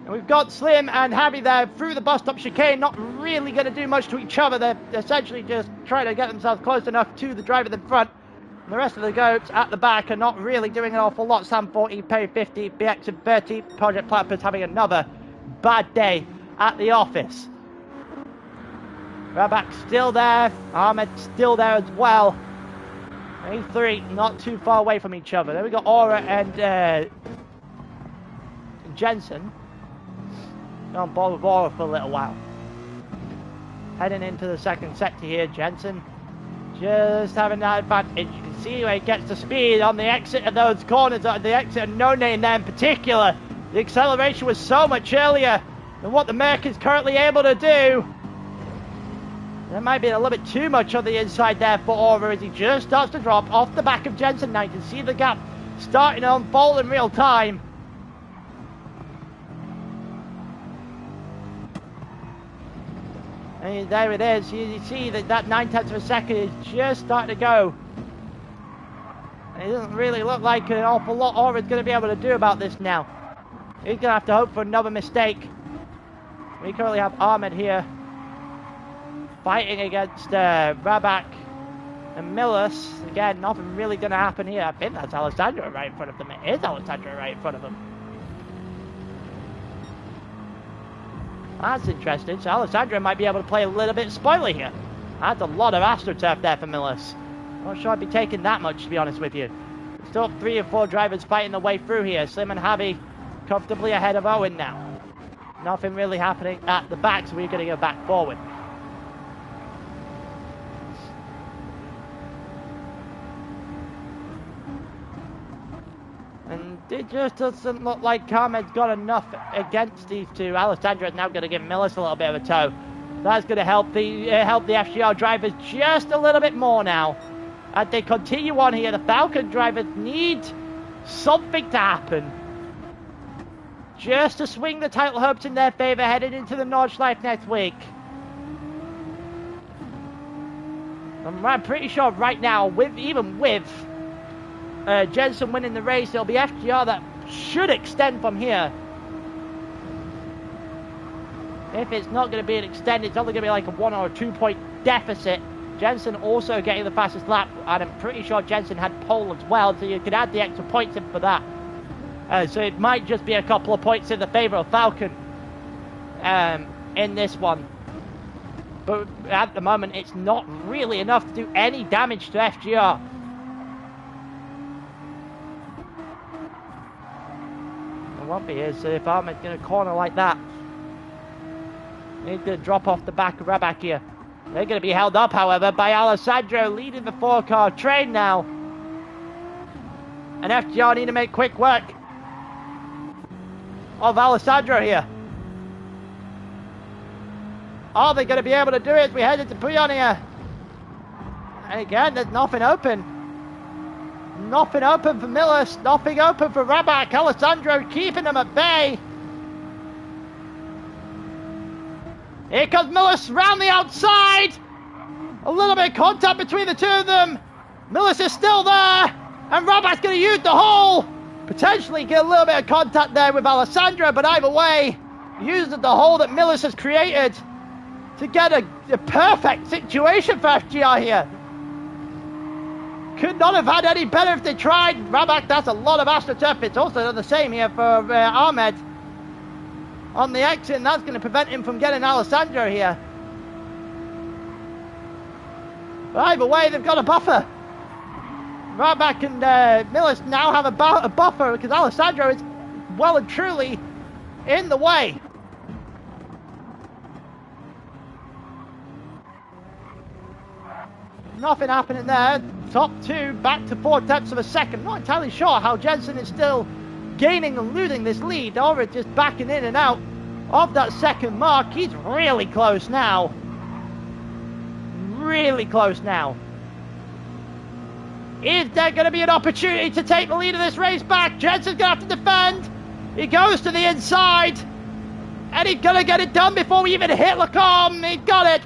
And we've got Slim and Javi there through the bus stop chicane, not really going to do much to each other. They're essentially just trying to get themselves close enough to the driver in front. And the rest of the goats at the back are not really doing an awful lot. Sam 40, Perry 50, BX and 30. Project Platypus having another bad day at the office. Rabak still there. Ahmed still there as well. These three not too far away from each other. Then we got Aura and Jensen. On board with Aura for a little while. Heading into the second sector here. Jensen just having that advantage. You can see where he gets the speed on the exit of those corners. The exit of No Name there in particular. The acceleration was so much earlier than what the Merc is currently able to do. There might be a little bit too much on the inside there for Aura as he just starts to drop off the back of Jensen now. You can see the gap starting to unfold in real time. And there it is. You see that 9/10 of a second is just starting to go. And it doesn't really look like an awful lot Aura's going to be able to do about this now. He's going to have to hope for another mistake. We currently have Ahmed here fighting against Rabak and Millis. Again, nothing really going to happen here. I think that's Alessandro right in front of them. It is Alessandro right in front of them. That's interesting. So Alessandro might be able to play a little bit spoiler here. That's a lot of AstroTurf there for Millis. Not sure I'd be taking that much, to be honest with you. Still 3 or 4 drivers fighting their way through here. Slim and Javi comfortably ahead of Owen now. Nothing really happening at the back, so we're going to go back forward. And it just doesn't look like Ahmed's got enough against these two. Alessandro is now going to give Millis a little bit of a tow. That's going to help the FGR drivers just a little bit more now. As they continue on here, the Falcon drivers need something to happen just to swing the title hopes in their favour headed into the Nordschleife next week. I'm pretty sure right now, even with Jensen winning the race, it'll be FGR that should extend from here. If it's not going to be an extend, it's only going to be like a 1 or 2 point deficit. Jensen also getting the fastest lap, and I'm pretty sure Jensen had pole as well, so you could add the extra points in for that. So it might just be a couple of points in the favour of Falcon in this one. But at the moment, it's not really enough to do any damage to FGR. It won't be is if Ahmed's going to corner like that. He's going to drop off the back of Rabak here. They're going to be held up, however, by Alessandro leading the 4-car train now. And FGR need to make quick work of Alessandro here. Are they going to be able to do it as we head into Puyon here? And again, there's nothing open. Nothing open for Millis. Nothing open for Rabak. Alessandro keeping them at bay. Here comes Millis round the outside. A little bit of contact between the two of them. Millis is still there. And Rabak's going to use the hole. Potentially get a little bit of contact there with Alessandro, but either way, used the hole that Millis has created to get a perfect situation for FGR here. Could not have had any better if they tried. Raback, that's a lot of AstroTurf. It's also the same here for Ahmed on the exit, and that's going to prevent him from getting Alessandro here. But either way, they've got a buffer. Raback and Millis now have a buffer because Alessandro is well and truly in the way. Nothing happening there. Top two back to 4/10 of a second. Not entirely sure how Jensen is still gaining and losing this lead. Or just backing in and out of that second mark. He's really close now. Really close now. Is there going to be an opportunity to take the lead of this race back? Jensen's going to have to defend. He goes to the inside. And he's going to get it done before we even hit Lacombe. He got it.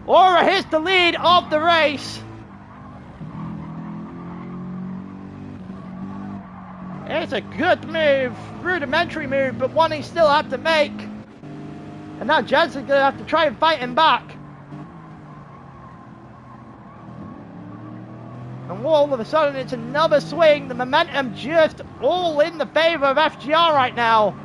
Aura hits the lead of the race. It's a good move, rudimentary move, but one he still had to make. And now Jensen's going to have to try and fight him back. And all of a sudden it's another swing. The momentum just all in the favour of FGR right now.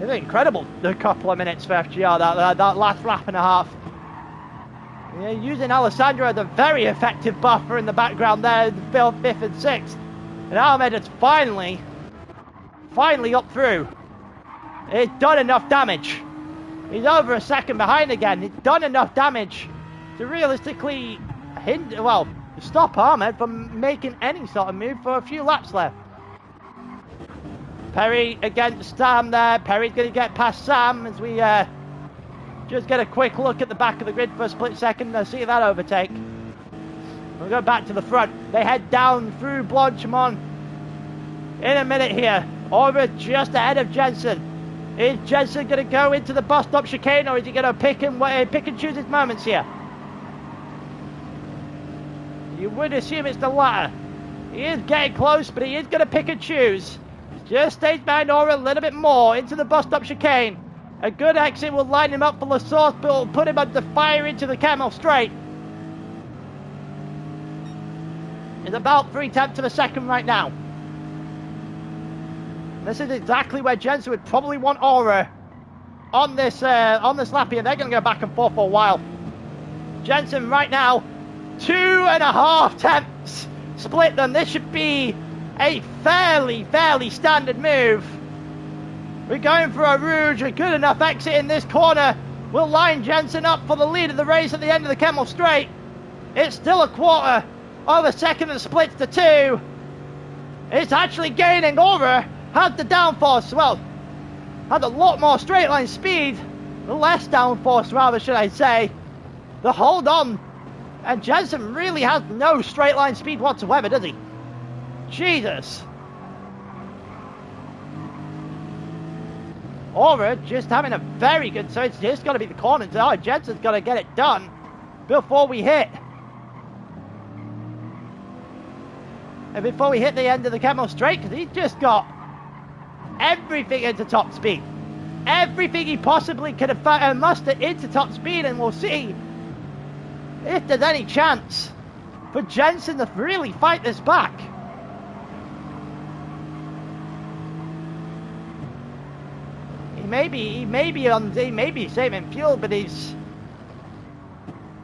It's incredible, the couple of minutes for FGR, that last lap and a half. Yeah, using Alessandro as a very effective buffer in the background there, the 5th and 6th. And Ahmed has finally up through. It's done enough damage. He's over a second behind again. It's done enough damage to realistically stop Ahmed from making any sort of move for a few laps left. Perry against Sam there. Perry's going to get past Sam as we just get a quick look at the back of the grid for a split second. I see that overtake. We'll go back to the front. They head down through Blanchimont in a minute here. Over just ahead of Jensen. Is Jensen going to go into the bus stop chicane, or is he going to pick and choose his moments here? You would assume it's the latter. He is getting close, but he is going to pick and choose. Just stays behind Aura a little bit more into the bus stop chicane. A good exit will line him up for the source, but will put him under fire into the Camel Straight. It's about 3/10 of a second right now. This is exactly where Jensen would probably want Aura on this lap here. They're going to go back and forth for a while. Jensen right now, 2.5 tenths split them. This should be a fairly standard move. We're going for a Rouge, a good enough exit in this corner. Will line Jensen up for the lead of the race at the end of the Camel Straight. It's still a quarter of a second and splits to 2. It's actually gaining. Aura had the downforce, had a lot more straight line speed. Less downforce rather, should I say. The hold on. And Jensen really has no straight line speed whatsoever, does he? Jesus. Aura just having a very good, so it's just got to be the corners. Oh, Jensen's got to get it done before we hit. And before we hit the end of the Camel Straight, because he's just got everything into top speed. Everything he possibly could have mustered into top speed, and we'll see if there's any chance for Jensen to really fight this back. He may be saving fuel, but he's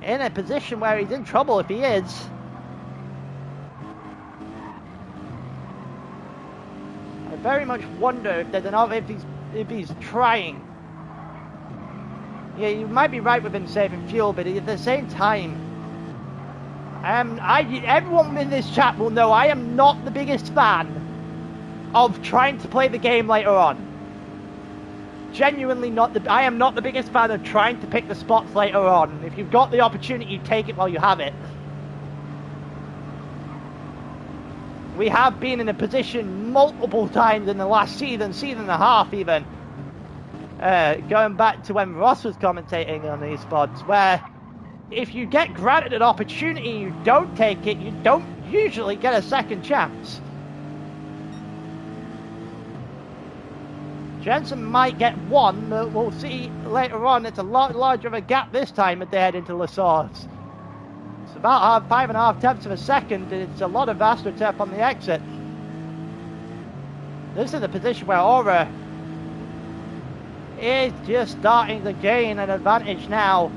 in a position where he's in trouble if he is. I very much wonder if there's if he's trying. Yeah, you might be right with him saving fuel, but at the same time, everyone in this chat will know I am not the biggest fan of trying to play the game later on. Genuinely I am not the biggest fan of trying to pick the spots later on. If you've got the opportunity, you take it while you have it. We have been in a position multiple times in the last season and a half even, going back to when Ross was commentating on Esports, where if you get granted an opportunity, you don't take it, you don't usually get a second chance. Jensen might get one, but we'll see later on. It's a lot larger of a gap this time as they head into La Source. It's about 5.5 tenths of a second, and it's a lot of AstroTurf on the exit. This is a position where Aura is just starting to gain an advantage now.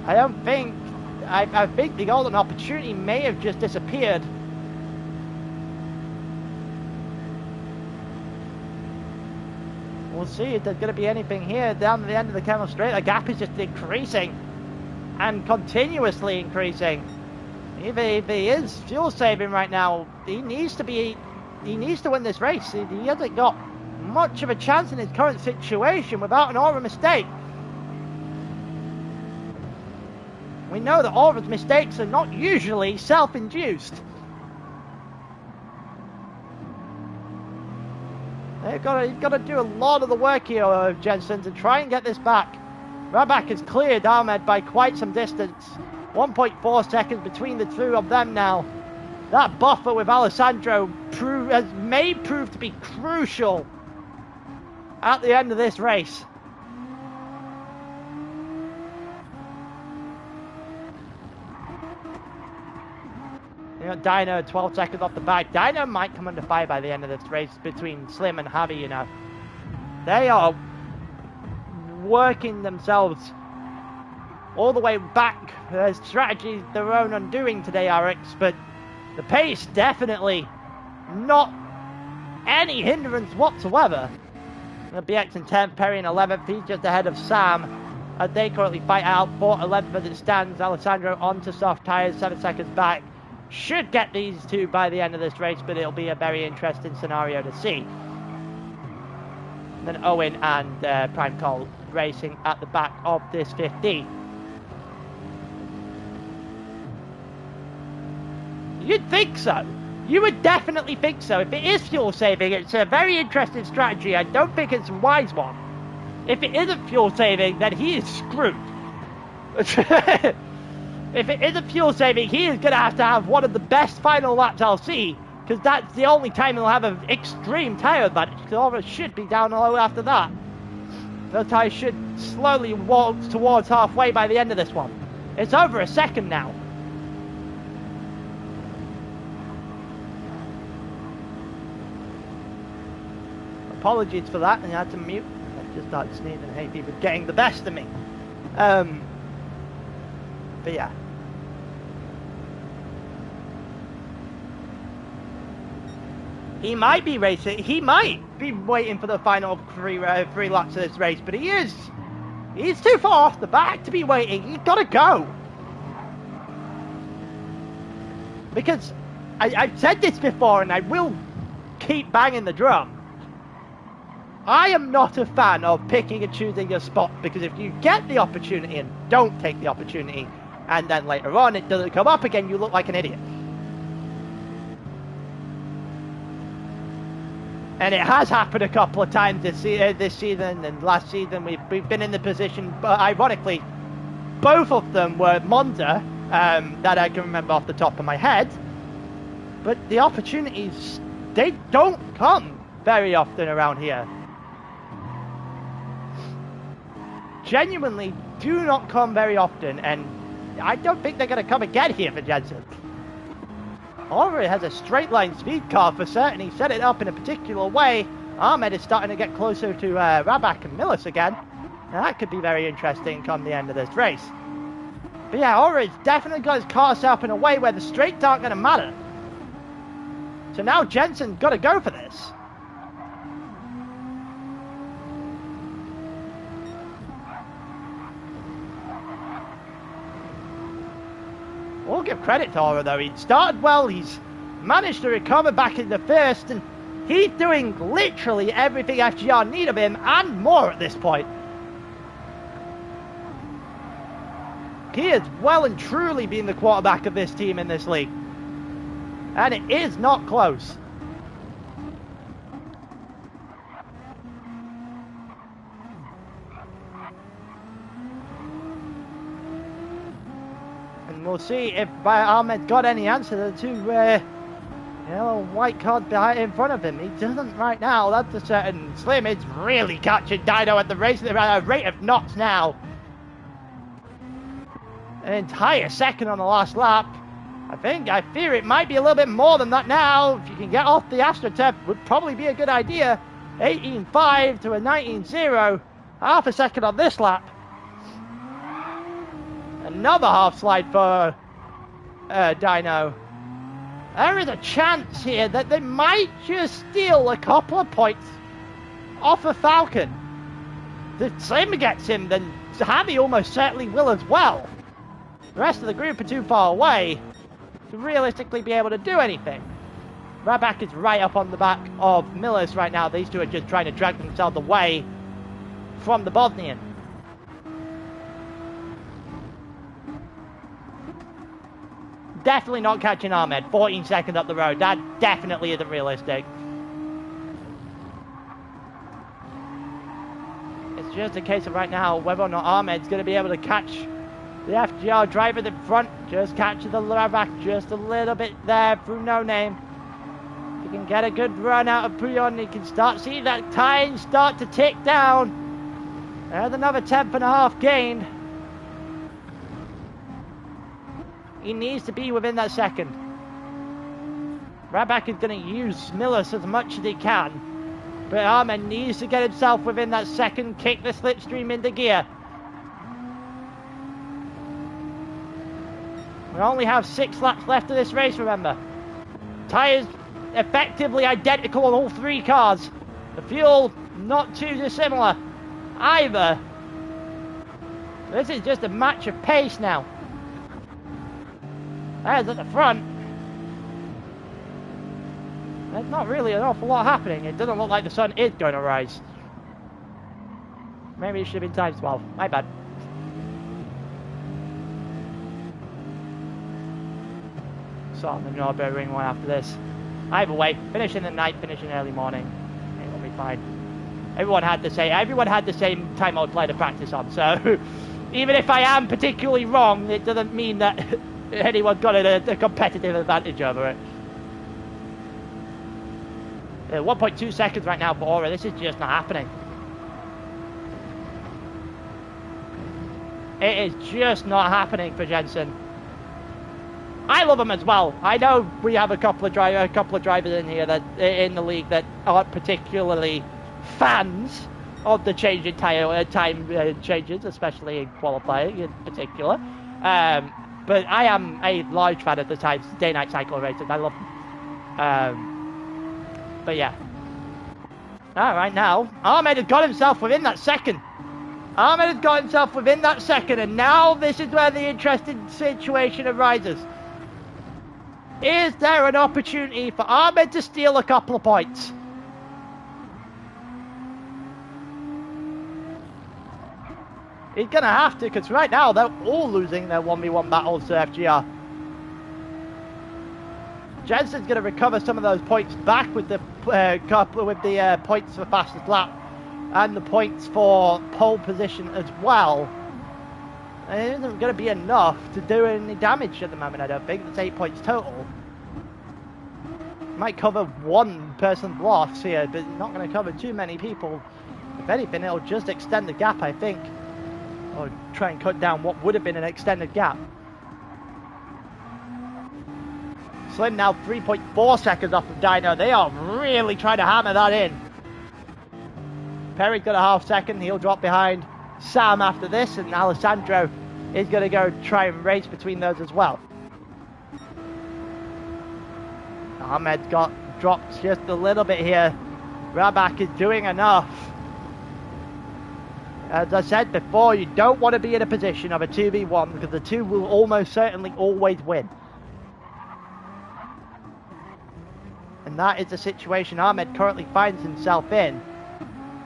I think the golden opportunity may have just disappeared. We'll see if there's going to be anything here down at the end of the Camel Straight. The gap is just increasing and continuously increasing. Even if he is fuel saving right now, he needs to win this race. He hasn't got much of a chance in his current situation without an Aura mistake. We know that Aura's mistakes are not usually self-induced. He's got to do a lot of the work here, Jensen, to try and get this back. Rabak has cleared Ahmed by quite some distance. 1.4 seconds between the two of them now. That buffer with Alessandro may prove to be crucial at the end of this race. You know, Dino 12 seconds off the back. Dino might come under fire by the end of this race between Slim and Javi, you know. They are working themselves all the way back. Their strategy, their own undoing today, RX, but the pace definitely not any hindrance whatsoever. BX in 10th, Perry in 11th. He's just ahead of Sam as they currently fight out for 11th as it stands. Alessandro onto soft tyres, 7 seconds back. Should get these two by the end of this race, but it'll be a very interesting scenario to see. And then Owen and Prime Cole racing at the back of this 15. You'd think so. You would definitely think so. If it is fuel saving, it's a very interesting strategy. I don't think it's a wise one. If it isn't fuel saving, then he is screwed. If it isn't fuel saving, he is going to have one of the best final laps I'll see, because that's the only time he'll have an extreme tyre advantage, because Aura should be down low after that. Those tyres should slowly walk towards halfway by the end of this one. It's over a second now. Apologies for that, and I had to mute. I just started sneezing. Hey, people getting the best of me. But yeah. He might be racing. He might be waiting for the final three laps of this race, but he's too far off the back to be waiting. He's got to go. Because I've said this before, and I will keep banging the drum. I am not a fan of picking and choosing your spot, because if you get the opportunity and don't take the opportunity, and then later on it doesn't come up again, you look like an idiot. And it has happened a couple of times this season and last season. We've been in the position, but ironically, both of them were Monza, that I can remember off the top of my head. But the opportunities, they don't come very often around here. Genuinely do not come very often, and I don't think they're going to come again here for Jensen. Aura has a straight line speed car for certain. He set it up in a particular way. Ahmed is starting to get closer to Rabak and Millis again. Now that could be very interesting come the end of this race. But yeah, Aura has definitely got his car set up in a way where the straights aren't going to matter. So now Jensen's got to go for this. We'll give credit to Aura though. He started well, he's managed to recover back in the first, and he's doing literally everything FGR need of him and more at this point. He is well and truly being the quarterback of this team in this league. And it is not close. And we'll see if Ahmed got any answer to the two yellow and white cards behind in front of him. He doesn't right now, that's a certain. Slim is really catching Dino at the rate of knots now. An entire second on the last lap. I fear it might be a little bit more than that now. If you can get off the AstroTurf, would probably be a good idea. 18.5 to a 19.0. Half a second on this lap. Another half slide for Dino. There is a chance here that they might just steal a couple of points off of Falcon. If Slim gets him, then Javi almost certainly will as well. The rest of the group are too far away to realistically be able to do anything. Ryback is right up on the back of Miller's right now. These two are just trying to drag themselves away from the Bosnian. Definitely not catching Ahmed. 14 seconds up the road. That definitely isn't realistic. It's just a case of right now whether or not Ahmed's going to be able to catch the FGR driver in front. Just catching the Ryback just a little bit there through No Name. If he can get a good run out of Puyon, he can start seeing that time start to tick down. There's another 10.5 gained. He needs to be within that second. Ryback is going to use Miller's as much as he can. But Ahmed needs to get himself within that second, kick the slipstream into gear. We only have 6 laps left of this race, remember. Tyres effectively identical on all 3 cars. The fuel not too dissimilar either. This is just a match of pace now. There's at the front. There's not really an awful lot happening. It doesn't look like the sun is going to rise. Maybe it should have been times 12. My bad. So I'm going to know a bit of ring one after this. Either way, finishing at night, finishing early morning. It'll be fine. Everyone had the same time out play to practice on. So even if I am particularly wrong, it doesn't mean that anyone's got a competitive advantage over it. 1.2 seconds right now for Aura. This is just not happening. It is just not happening for Jensen. I love him as well. I know we have a couple of drivers in here that in the league that aren't particularly fans of the change in time changes, especially in qualifying in particular. But I am a large fan of the day-night cycle races. I love them. But yeah. Alright, now, Ahmed has got himself within that second. Ahmed has got himself within that second, and now this is where the interesting situation arises. Is there an opportunity for Ahmed to steal a couple of points? He's going to have to, because right now they're all losing their 1v1 battles to FGR. Jensen's going to recover some of those points back with the points for fastest lap and the points for pole position as well. And it isn't going to be enough to do any damage at the moment, I don't think. That's 8 points total. Might cover one person's loss here, but not going to cover too many people. If anything, it'll just extend the gap, I think. Or try and cut down what would have been an extended gap. Slim now 3.4 seconds off of Dino. They are really trying to hammer that in. Perry's got a half second. He'll drop behind Sam after this, and Alessandro is going to go try and race between those as well. Ahmed's got dropped just a little bit here. Ryback is doing enough. As I said before, you don't want to be in a position of a 2v1 because the two will almost certainly always win. And that is the situation Ahmed currently finds himself in.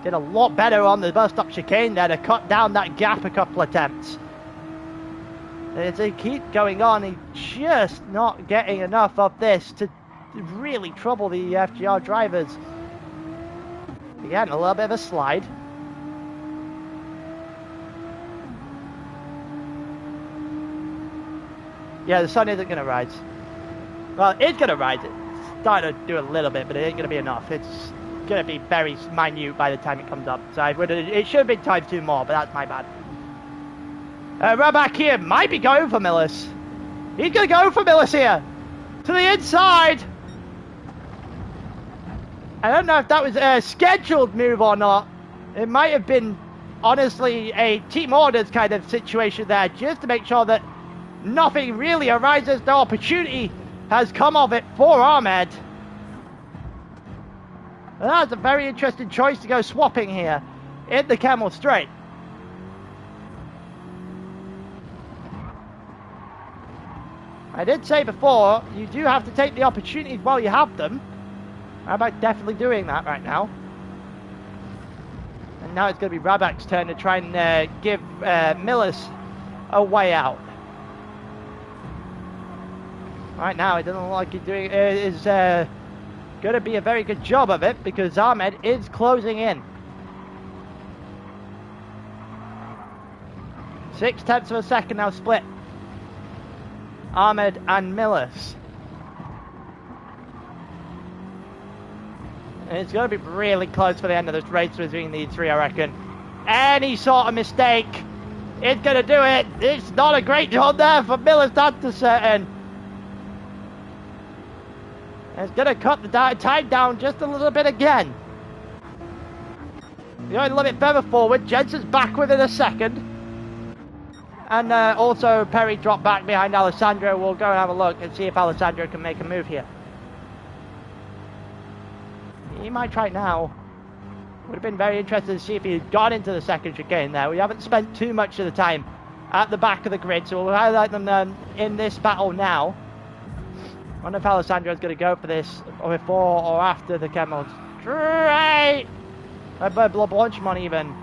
Did a lot better on the bus stop chicane there to cut down that gap a couple of attempts. As they keep going on, he's just not getting enough of this to really trouble the FGR drivers. Again, a little bit of a slide. Yeah, the sun isn't going to rise. Well, it's going to rise. It's starting to do a little bit, but it ain't going to be enough. It's going to be very minute by the time it comes up. So it should have been times 2 more, but that's my bad. Raback here might be going for Millis. He's going to go for Millis here. To the inside. I don't know if that was a scheduled move or not. It might have been, honestly, a team orders kind of situation there, just to make sure that nothing really arises. No opportunity has come of it for Ahmed. And that's a very interesting choice to go swapping here in the Camel Straight. I did say before, you do have to take the opportunities while you have them. How about definitely doing that right now? And now it's going to be Raback's turn to try and give Millis a way out. Right now, it doesn't look like he's doing is going to be a very good job of it, because Ahmed is closing in. 0.6 of a second now split. Ahmed and Millis. And it's going to be really close for the end of this race between these three, I reckon. Any sort of mistake, it's going to do it. It's not a great job there for Millis, that's for certain. It's going to cut the time down just a little bit again. Going a little bit further forward. Jensen's back within a second. And also Perry dropped back behind Alessandro. We'll go and have a look and see if Alessandro can make a move here. He might try it now. Would have been very interested to see if he had gone into the second chicane there. We haven't spent too much of the time at the back of the grid, so we'll highlight them in this battle now. I wonder if Alessandro's going to go for this before or after the Camel Straight. Blanchimon even.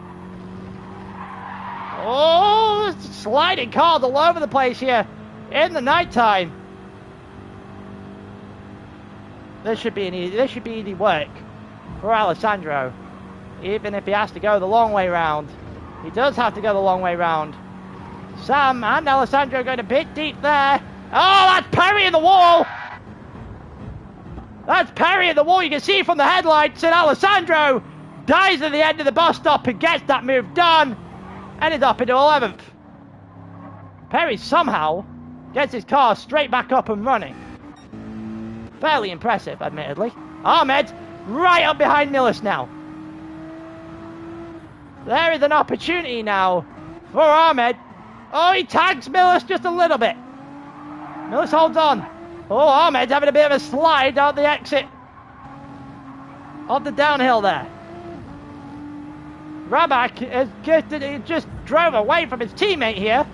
Oh, sliding cars all over the place here in the nighttime. This should be easy work for Alessandro, even if he has to go the long way round. He does have to go the long way round. Sam and Alessandro going a bit deep there. Oh, that's Perry in the wall. That's Perry in the wall. You can see from the headlights, and Alessandro dies at the end of the bus stop and gets that move done. Ended up into 11th. Perry somehow gets his car straight back up and running. Fairly impressive, admittedly. Ahmed right up behind Millis now. There is an opportunity now for Ahmed. Oh, he tags Millis just a little bit. Millis holds on. Oh, Ahmed's having a bit of a slide out the exit of the downhill there. Raback has just drove away from his teammate here.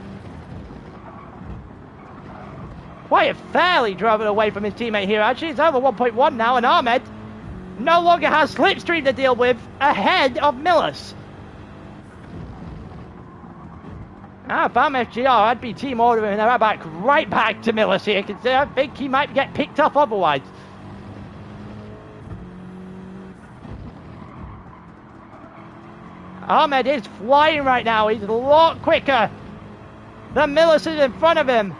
Quite fairly drove it away from his teammate here, actually. It's over 1.1 now, and Ahmed no longer has slipstream to deal with ahead of Millis. Now, if I'm FGR, I'd be team ordering Raback right back to Millis here, because I think he might get picked up otherwise. Ahmed is flying right now. He's a lot quicker than Millis is in front of him.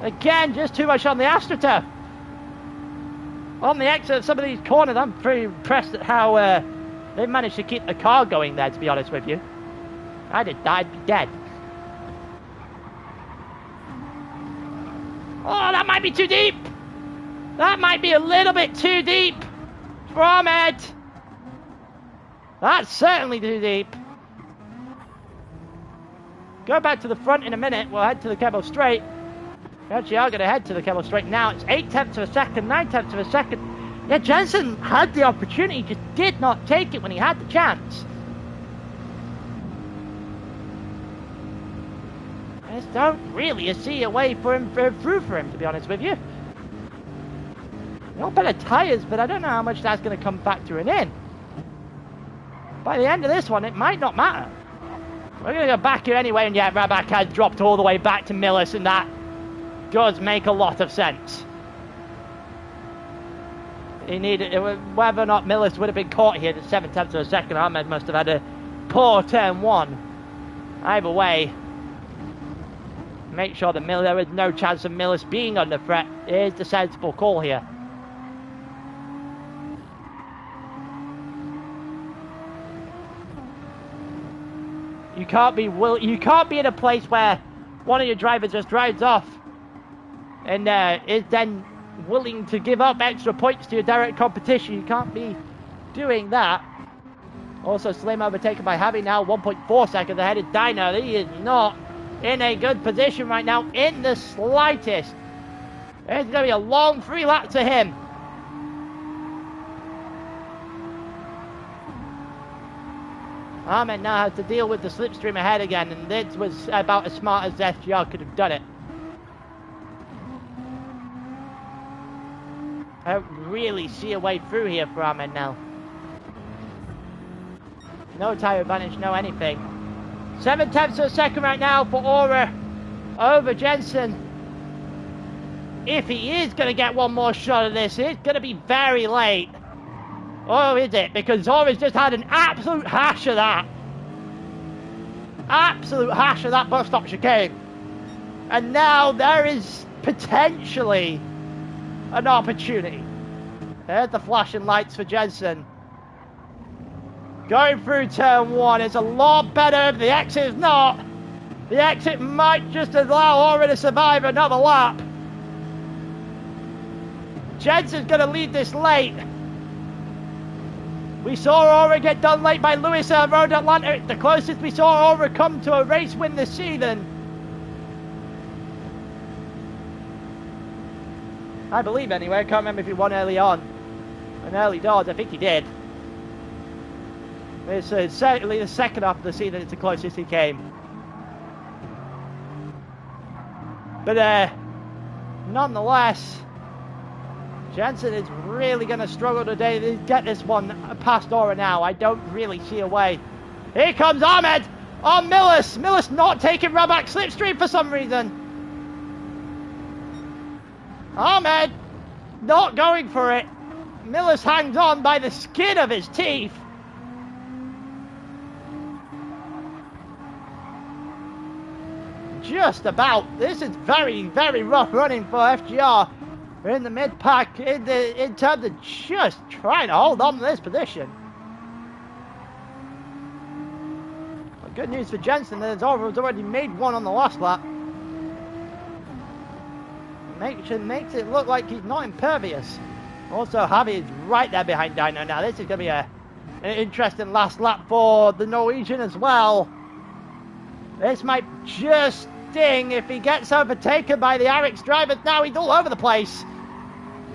Again, just too much on the AstroTurf. On the exit of some of these corners, I'm pretty impressed at how they've managed to keep the car going there, to be honest with you. I'd be dead. Oh, that might be too deep. That might be a little bit too deep for Ahmed. That's certainly too deep. Go back to the front in a minute. We'll head to the Camel Straight. We actually are going to head to the Camel Straight now. It's 0.8 of a second, 0.9 of a second. Yeah, Jensen had the opportunity, just did not take it when he had the chance. I just don't really see a way for him through for him, to be honest with you. No better tyres, but I don't know how much that's going to come factoring in. By the end of this one, it might not matter. We're going to go back here anyway, and yeah, Raback has dropped all the way back to Millis, and that does make a lot of sense. He needed, whether or not Millis would have been caught here at 0.7 of a second, Ahmed must have had a poor turn one. Either way, Make sure that there is no chance of Millis being under threat. Is the sensible call here. You can't be in a place where one of your drivers just drives off and is then willing to give up extra points to your direct competition. You can't be doing that. Also, Slim overtaken by Javi now, 1.4 seconds ahead of Dino. He is not in a good position right now, in the slightest. It's going to be a long 3 laps to him. Ahmed now has to deal with the slipstream ahead again, and this was about as smart as FGR could have done it. I don't really see a way through here for Ahmed now. No tyre advantage, no anything. 7/10 of a second right now for Aura over Jensen. If he is going to get one more shot of this, it's going to be very late. Or is it? Because Aura's just had an absolute hash of that. Absolute hash of that bus stop chicane. And now there is potentially an opportunity. There's the flashing lights for Jensen. Going through turn 1 is a lot better. The exit is not. The exit might just allow Aura to survive another lap. Jensen's going to lead this late. We saw Aura get done late by Lewis at Road Atlanta. The closest we saw Aura come to a race win this season. I believe anyway. I can't remember if he won early on. An early doors, I think he did. It's certainly the second half of the season, it's the closest he came. But nonetheless, Jensen is really going to struggle today to get this one past Aura now. I don't really see a way. Here comes Ahmed on Millis. Millis not taking Raback slipstream for some reason. Ahmed not going for it. Millis hangs on by the skin of his teeth. Just about. This is very, very rough running for FGR. We're in the mid-pack in terms of just trying to hold on to this position. Well, good news for Jensen, there's already made one on the last lap. Makes it look like he's not impervious. Also, Javi is right there behind Dino now. This is going to be an interesting last lap for the Norwegian as well. This might just sting if he gets overtaken by the Arix drivers. Now he's all over the place.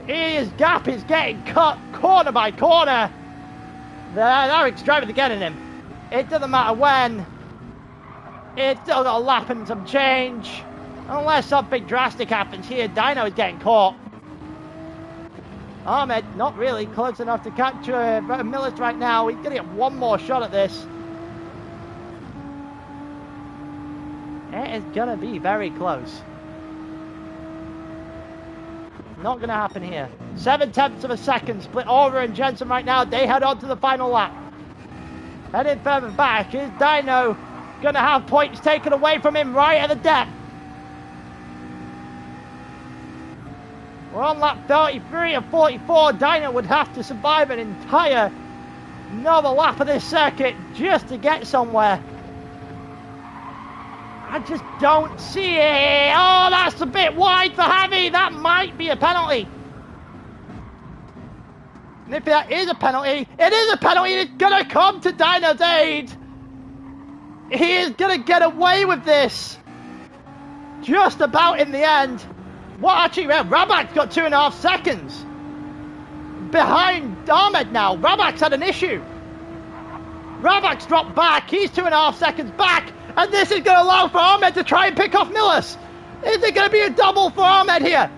His gap is getting cut corner by corner. The Arix drivers are getting him. It doesn't matter when. It's still got a lap and some change. Unless something drastic happens here, Dino is getting caught. Ahmed not really close enough to capture Millis right now. He's going to get one more shot at this. It is going to be very close. Not going to happen here. 7/10 of a second split Aura and Jensen right now. They head on to the final lap. Heading further back, is Dino going to have points taken away from him right at the depth? We're on lap 33 of 44. Dino would have to survive an entire another lap of this circuit just to get somewhere. I just don't see it. Oh, that's a bit wide for Javi. That might be a penalty. And if that is a penalty, it is a penalty. It's going to come to Dino's aid. He is going to get away with this. Just about in the end. What actually, Raback's got 2.5 seconds. Behind Ahmed now. Raback's had an issue. Raback's dropped back. He's 2.5 seconds back. And this is going to allow for Ahmed to try and pick off Millis. Is it going to be a double for Ahmed here?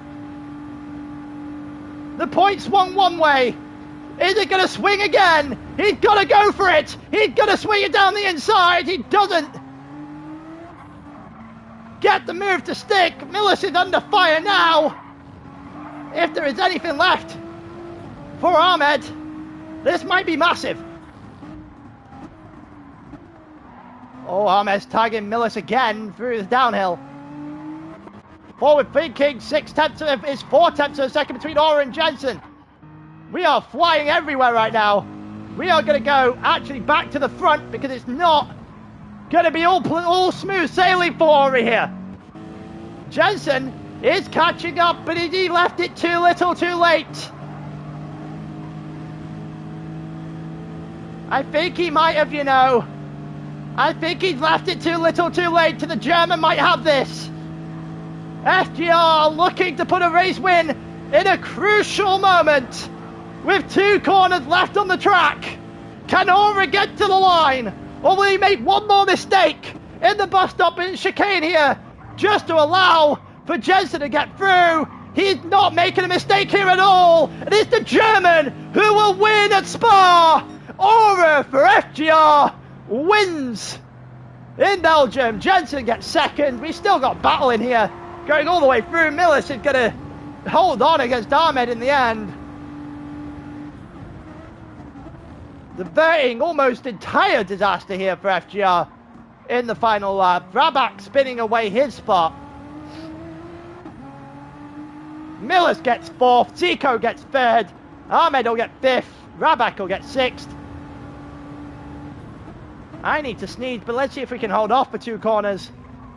The point swung one way. Is it going to swing again? He's got to go for it. He's going to swing it down the inside. He doesn't get the move to stick. Millis is under fire now. If there is anything left for Ahmed, this might be massive. Oh, Ahmed's tagging Millis again through the downhill. Forward thinking, 4 tenths of a second between Aura and Jensen. We are flying everywhere right now. We are going to go actually back to the front because it's not going to be all smooth sailing for Aura here. Jensen is catching up, but he left it too little too late. I think he might have, I think he's left it too little too late. The German might have this. FGR looking to put a race win in a crucial moment with 2 corners left on the track. Can Aura get to the line, or will he make one more mistake in the bus stop and chicane here just to allow for Jensen to get through? He's not making a mistake here at all. It is the German who will win at Spa. Aura for FGR wins in Belgium. Jensen gets second. We've still got battle in here going all the way through. Millis is going to hold on against Ahmed in the end. The Verting almost entire disaster here for FGR in the final lap. Rabak spinning away his spot. Millis gets 4th. Zico gets 3rd. Ahmed will get 5th. Rabak will get 6th. I need to sneeze, but let's see if we can hold off for 2 corners.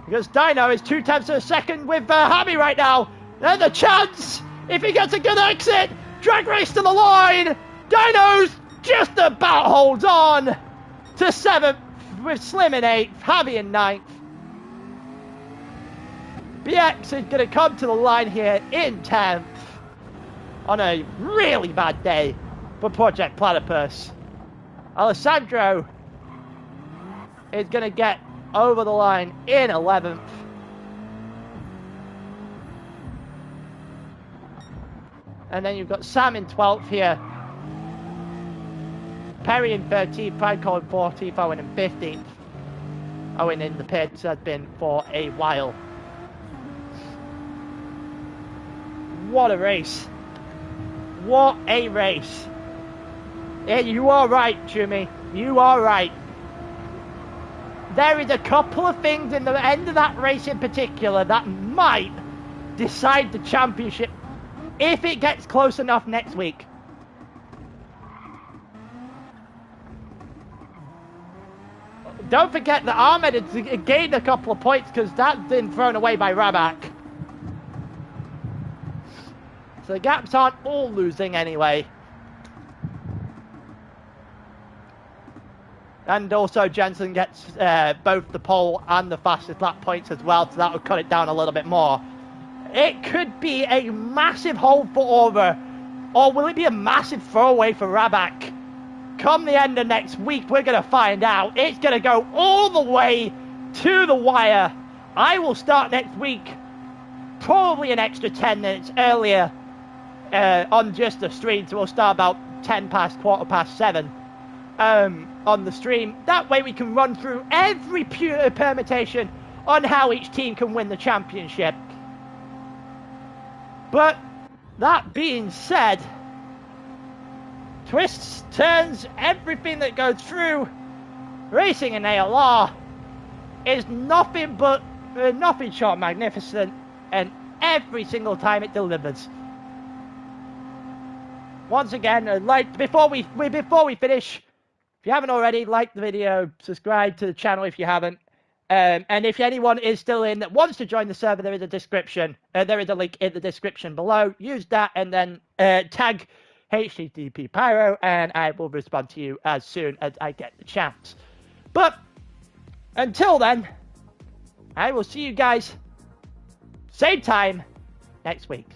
Because Dino is 2 tenths of a second with Hami right now. There's a chance if he gets a good exit. Drag race to the line. Dino's just about holds on to 7th with Slim in 8th. Hami in 9th. BX is going to come to the line here in 10th on a really bad day for Project Platypus. Alessandro is going to get over the line in 11th. And then you've got Sam in 12th here. Perry in 13th, Franco in 14th, Owen in 15th. Owen in the pits has been for a while. What a race. What a race. Yeah, you are right, Jimmy. You are right. There is a couple of things in the end of that race in particular that might decide the championship if it gets close enough next week. Don't forget that Ahmed had gained a couple of points because that's been thrown away by Rabak. So the gaps aren't all losing anyway. And also Jensen gets both the pole and the fastest lap points as well, so that would cut it down a little bit more. It could be a massive hole for Aura, or will it be a massive throwaway for Rabak? Come the end of next week, we're going to find out. It's going to go all the way to the wire. I will start next week, probably an extra 10 minutes earlier on just the stream, so we'll start about 10 past, quarter past 7. On the stream. That way we can run through every permutation on how each team can win the championship. But that being said, twists, turns, everything that goes through racing in ALR is nothing but nothing short magnificent, and every single time it delivers. Once again, before we finish, if you haven't already, like the video, subscribe to the channel if you haven't. And if anyone is still in that wants to join the server, there is a description. There is a link in the description below. Use that and then tag HTTP Pyro, and I will respond to you as soon as I get the chance. But until then, I will see you guys same time next week.